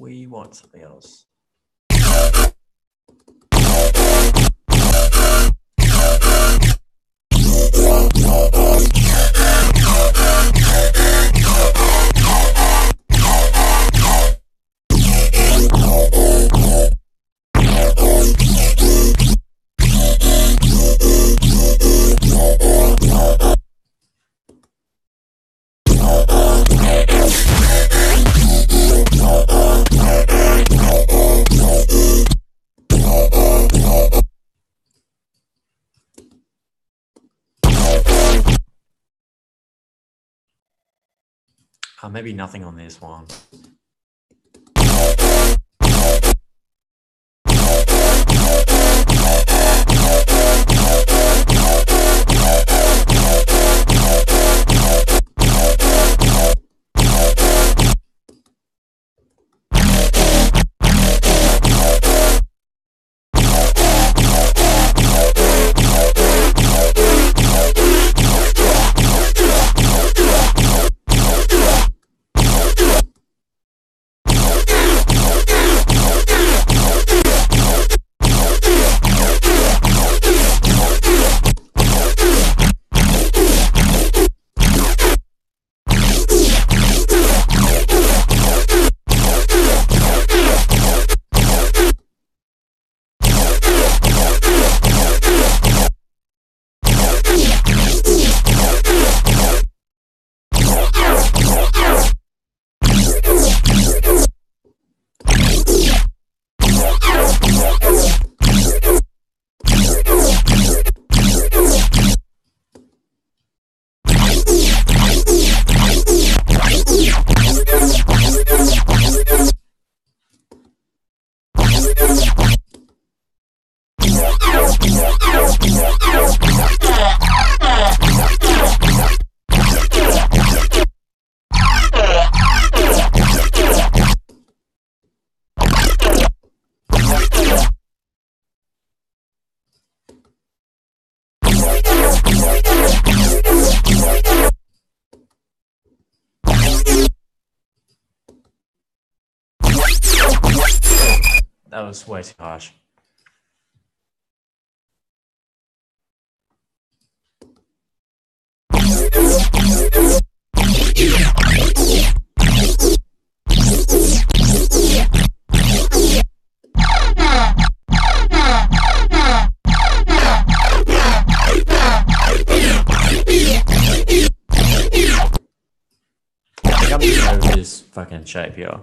we want something else. Maybe nothing on this one. That was way too harsh. I think I'm just over this fucking shape here.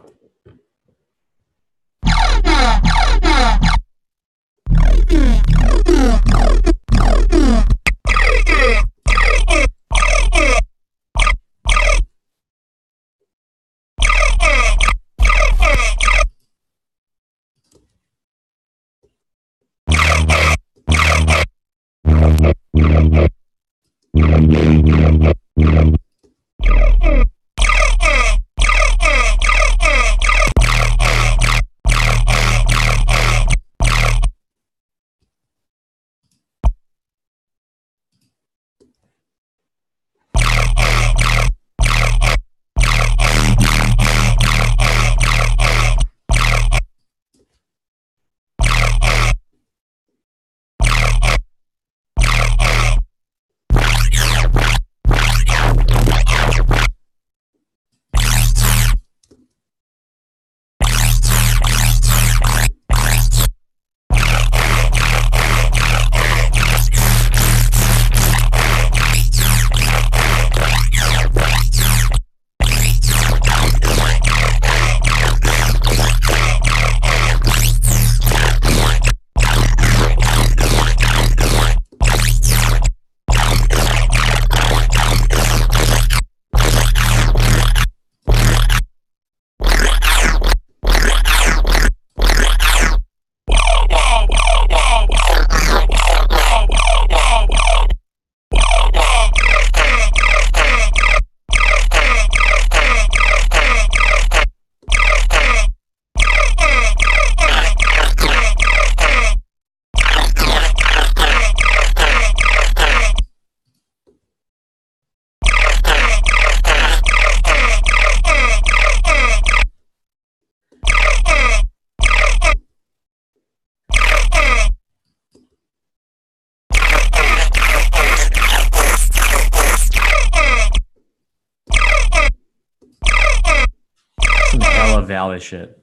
Some hella Valley shit.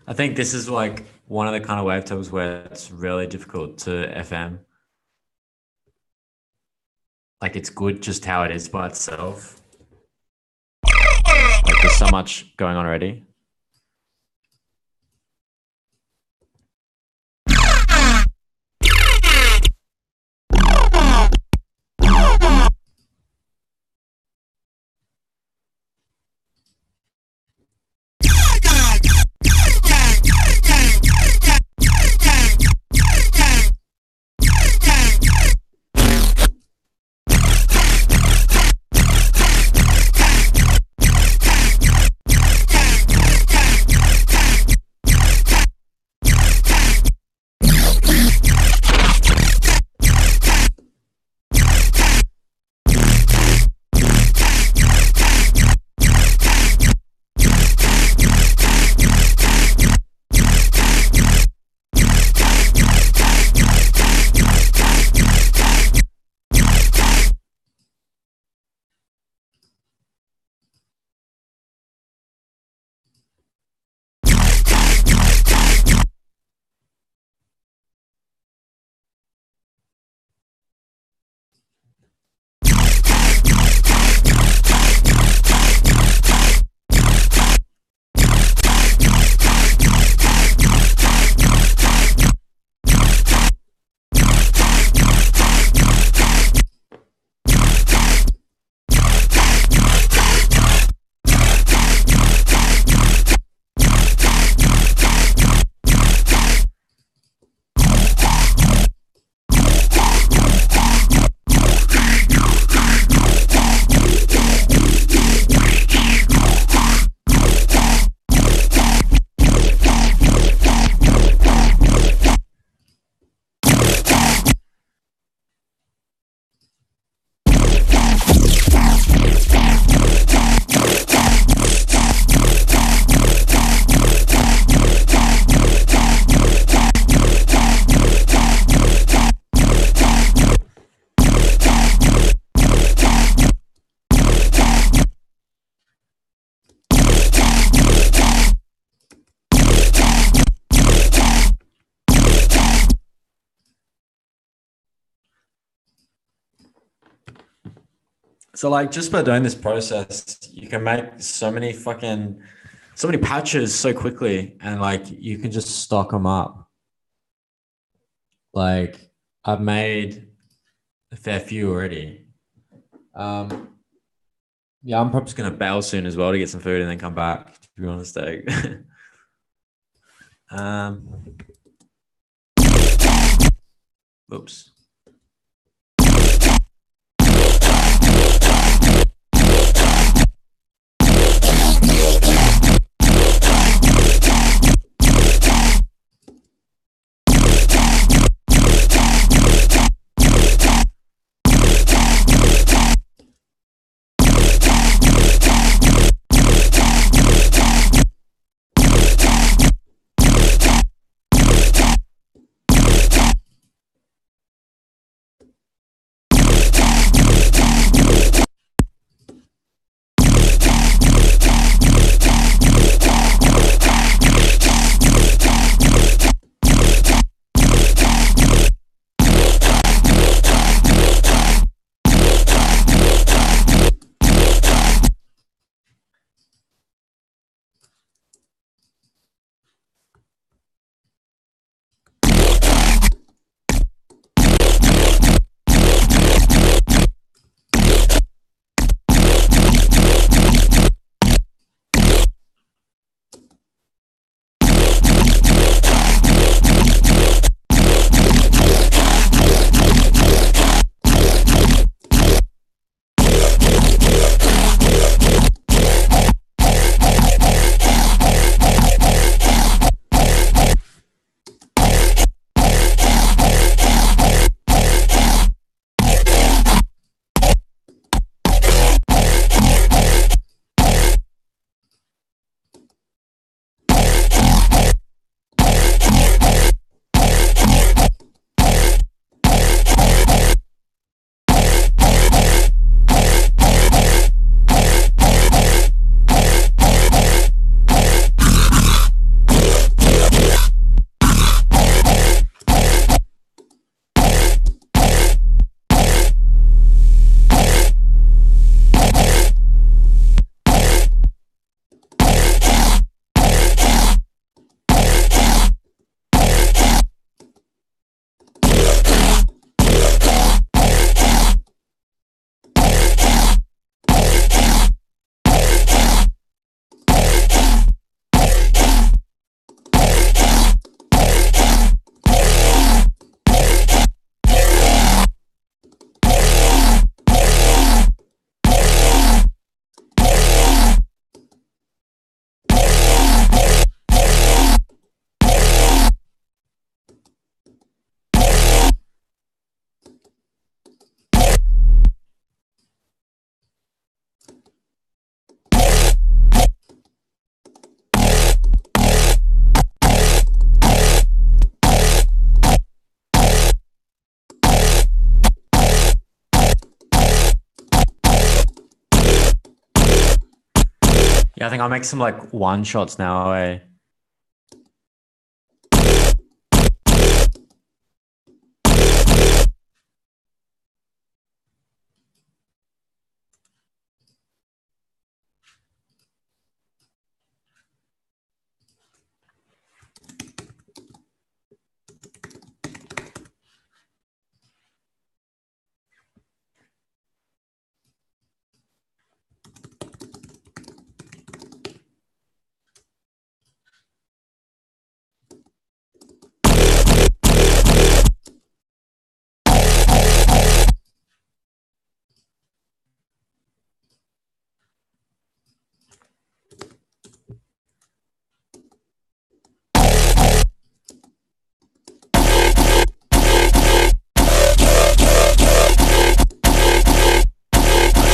I think this is like one of the kind of wavetones where it's really difficult to FM. Like it's good just how it is by itself. Like there's so much going on already. So like just by doing this process, you can make so many patches so quickly, and like you can just stock them up. Like I've made a fair few already. Yeah, I'm probably just gonna bail soon as well to get some food and then come back, to be honest. Oops. Yeah, I think I'll make some like one shots now. Eh?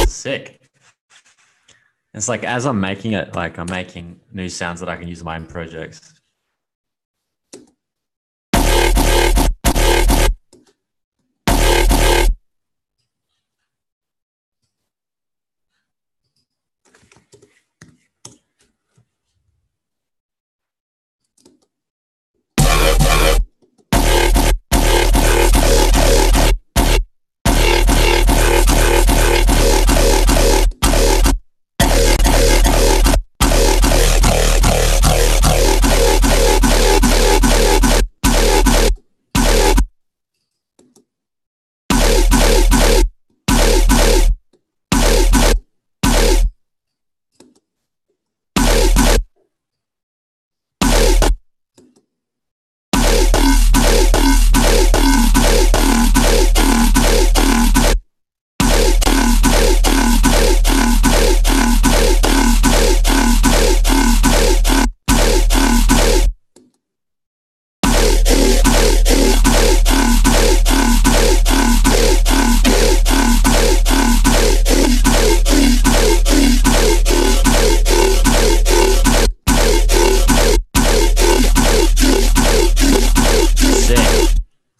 Sick. It's like as I'm making it, like I'm making new sounds that I can use in my own projects.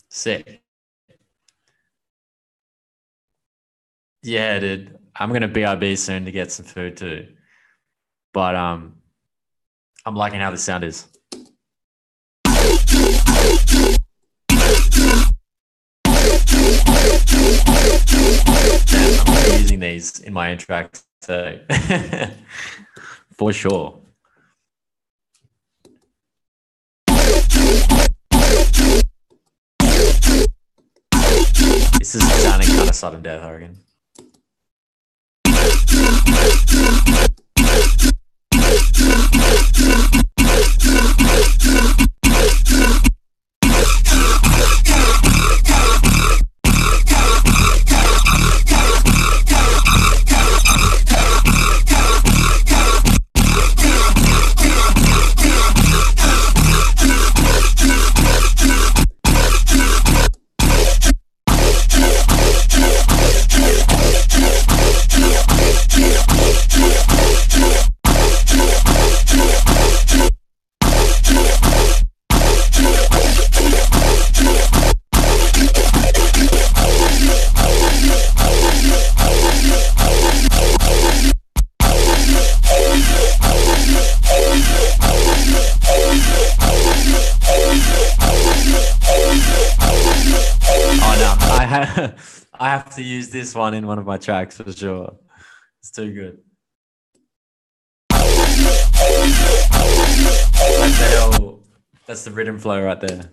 Sick. Yeah, dude. I'm gonna BRB soon to get some food too. But I'm liking how the sound is. I'm gonna be using these in my own tracks too. For sure. This is sounding kind of sudden death, I reckon. I have to use this one in one of my tracks for sure. It's too good. That's the rhythm flow right there.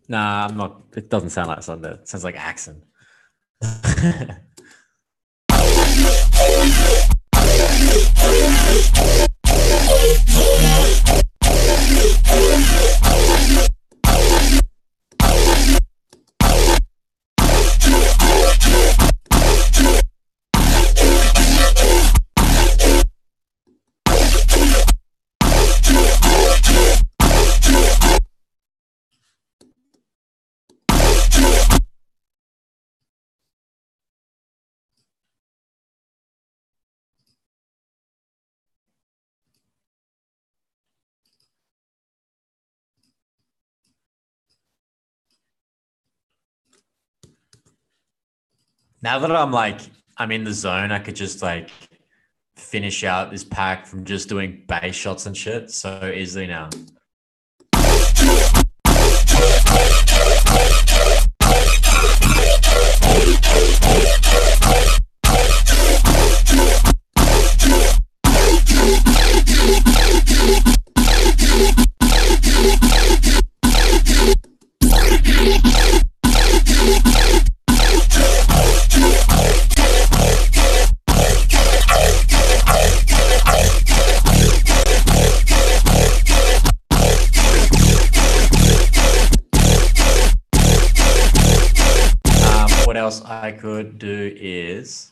Nah, I'm not. It doesn't sound like Sunday. It sounds like accent. Now that I'm in the zone, I could just like finish out this pack from just doing base shots and shit so easily now. What else I could do is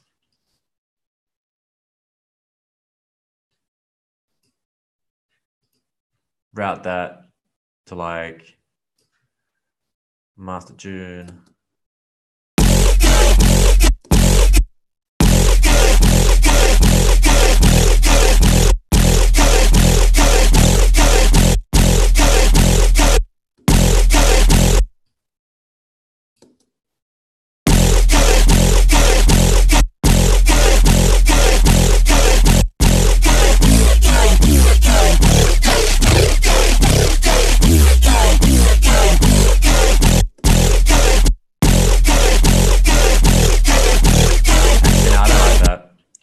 route that to like Master June.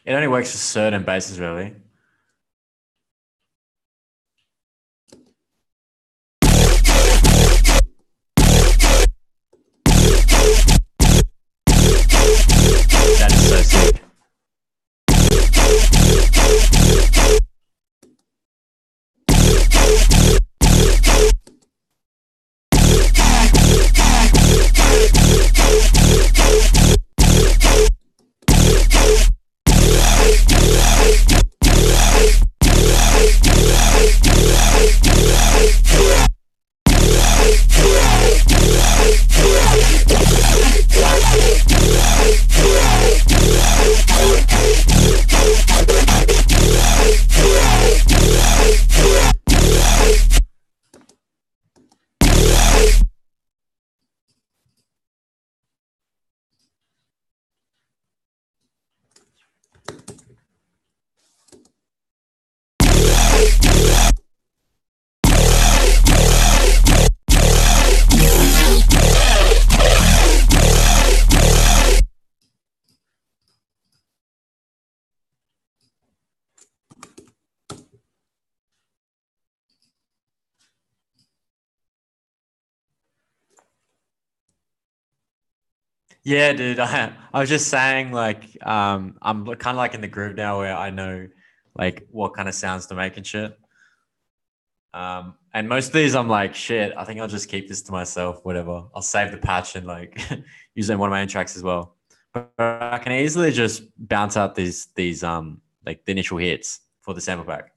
It only works for certain bases, really. That is so sick. Yeah, dude. I was just saying, like, I'm kind of like in the groove now where I know, like, what kind of sounds to make and shit. And most of these, I'm like, shit. I think I'll just keep this to myself. Whatever. I'll save the patch and like use it in one of my own tracks as well. But I can easily just bounce out these like the initial hits for the sample pack.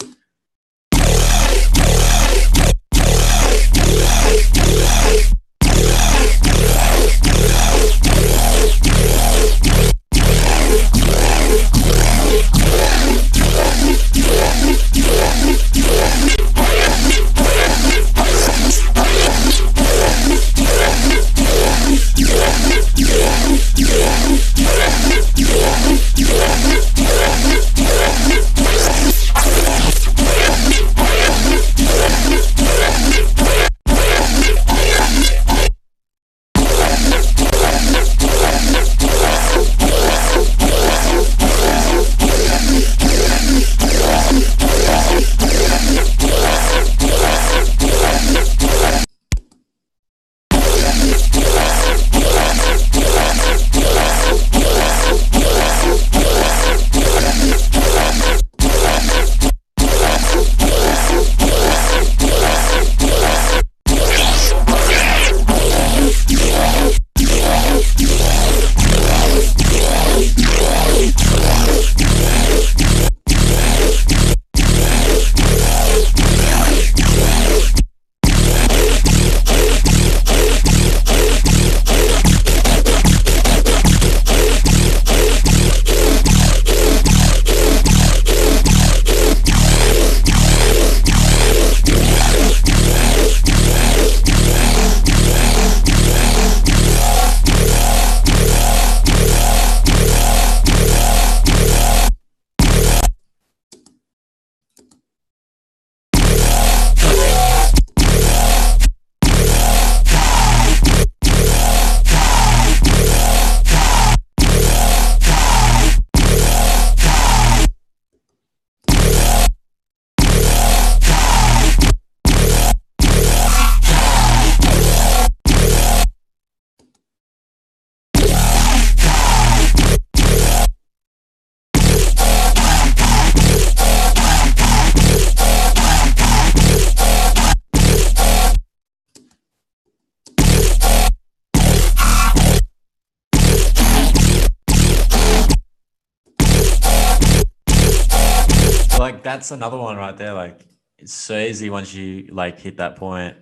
like that's another one right there. Like it's so easy once you like hit that point.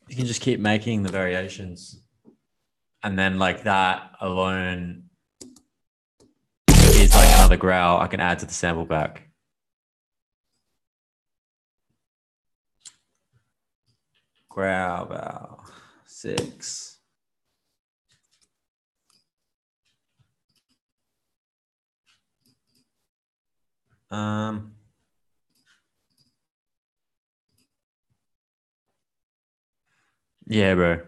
You can just keep making the variations. And then like that alone is like another growl I can add to the sample back. Growl bow 6. Yeah, bro.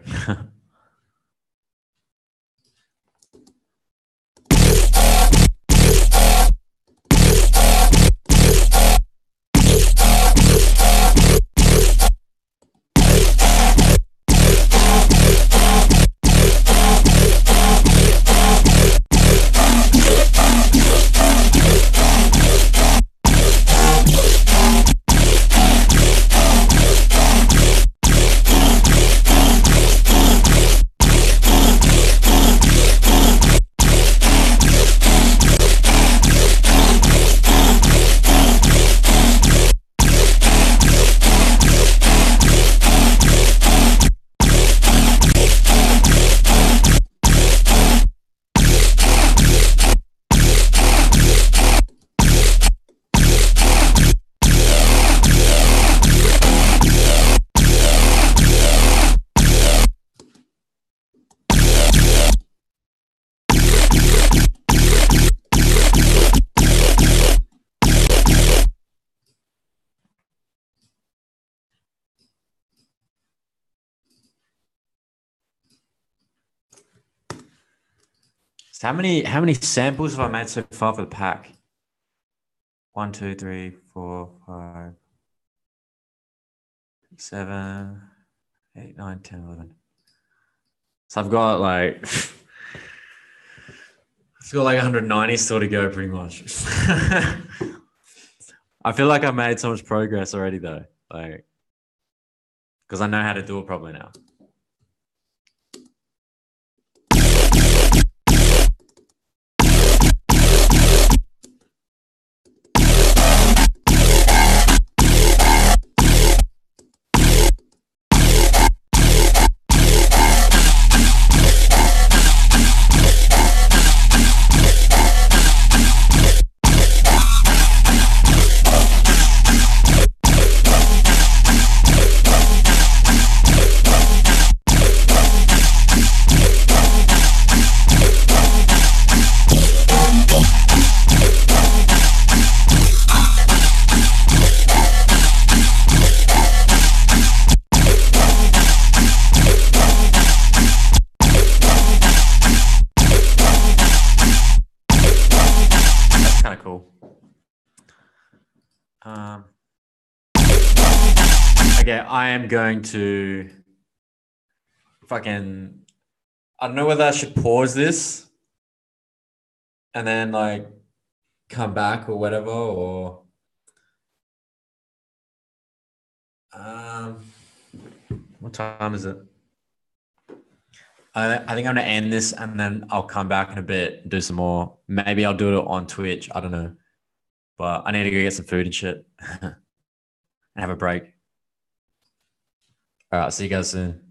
So how many samples have I made so far for the pack? 1, 2, 3, 4, 5, 7, 8, 9, 10, 11. So I've got like I've got like 190 still to go pretty much. I feel like I've made so much progress already though. Like because I know how to do it properly now. Kind of cool. Okay, I am going to fucking. I don't know whether I should pause this and then like come back or whatever, or what time is it? I think I'm gonna end this and then I'll come back in a bit and do some more. Maybe I'll do it on Twitch. I don't know. But I need to go get some food and shit and have a break. All right, see you guys soon.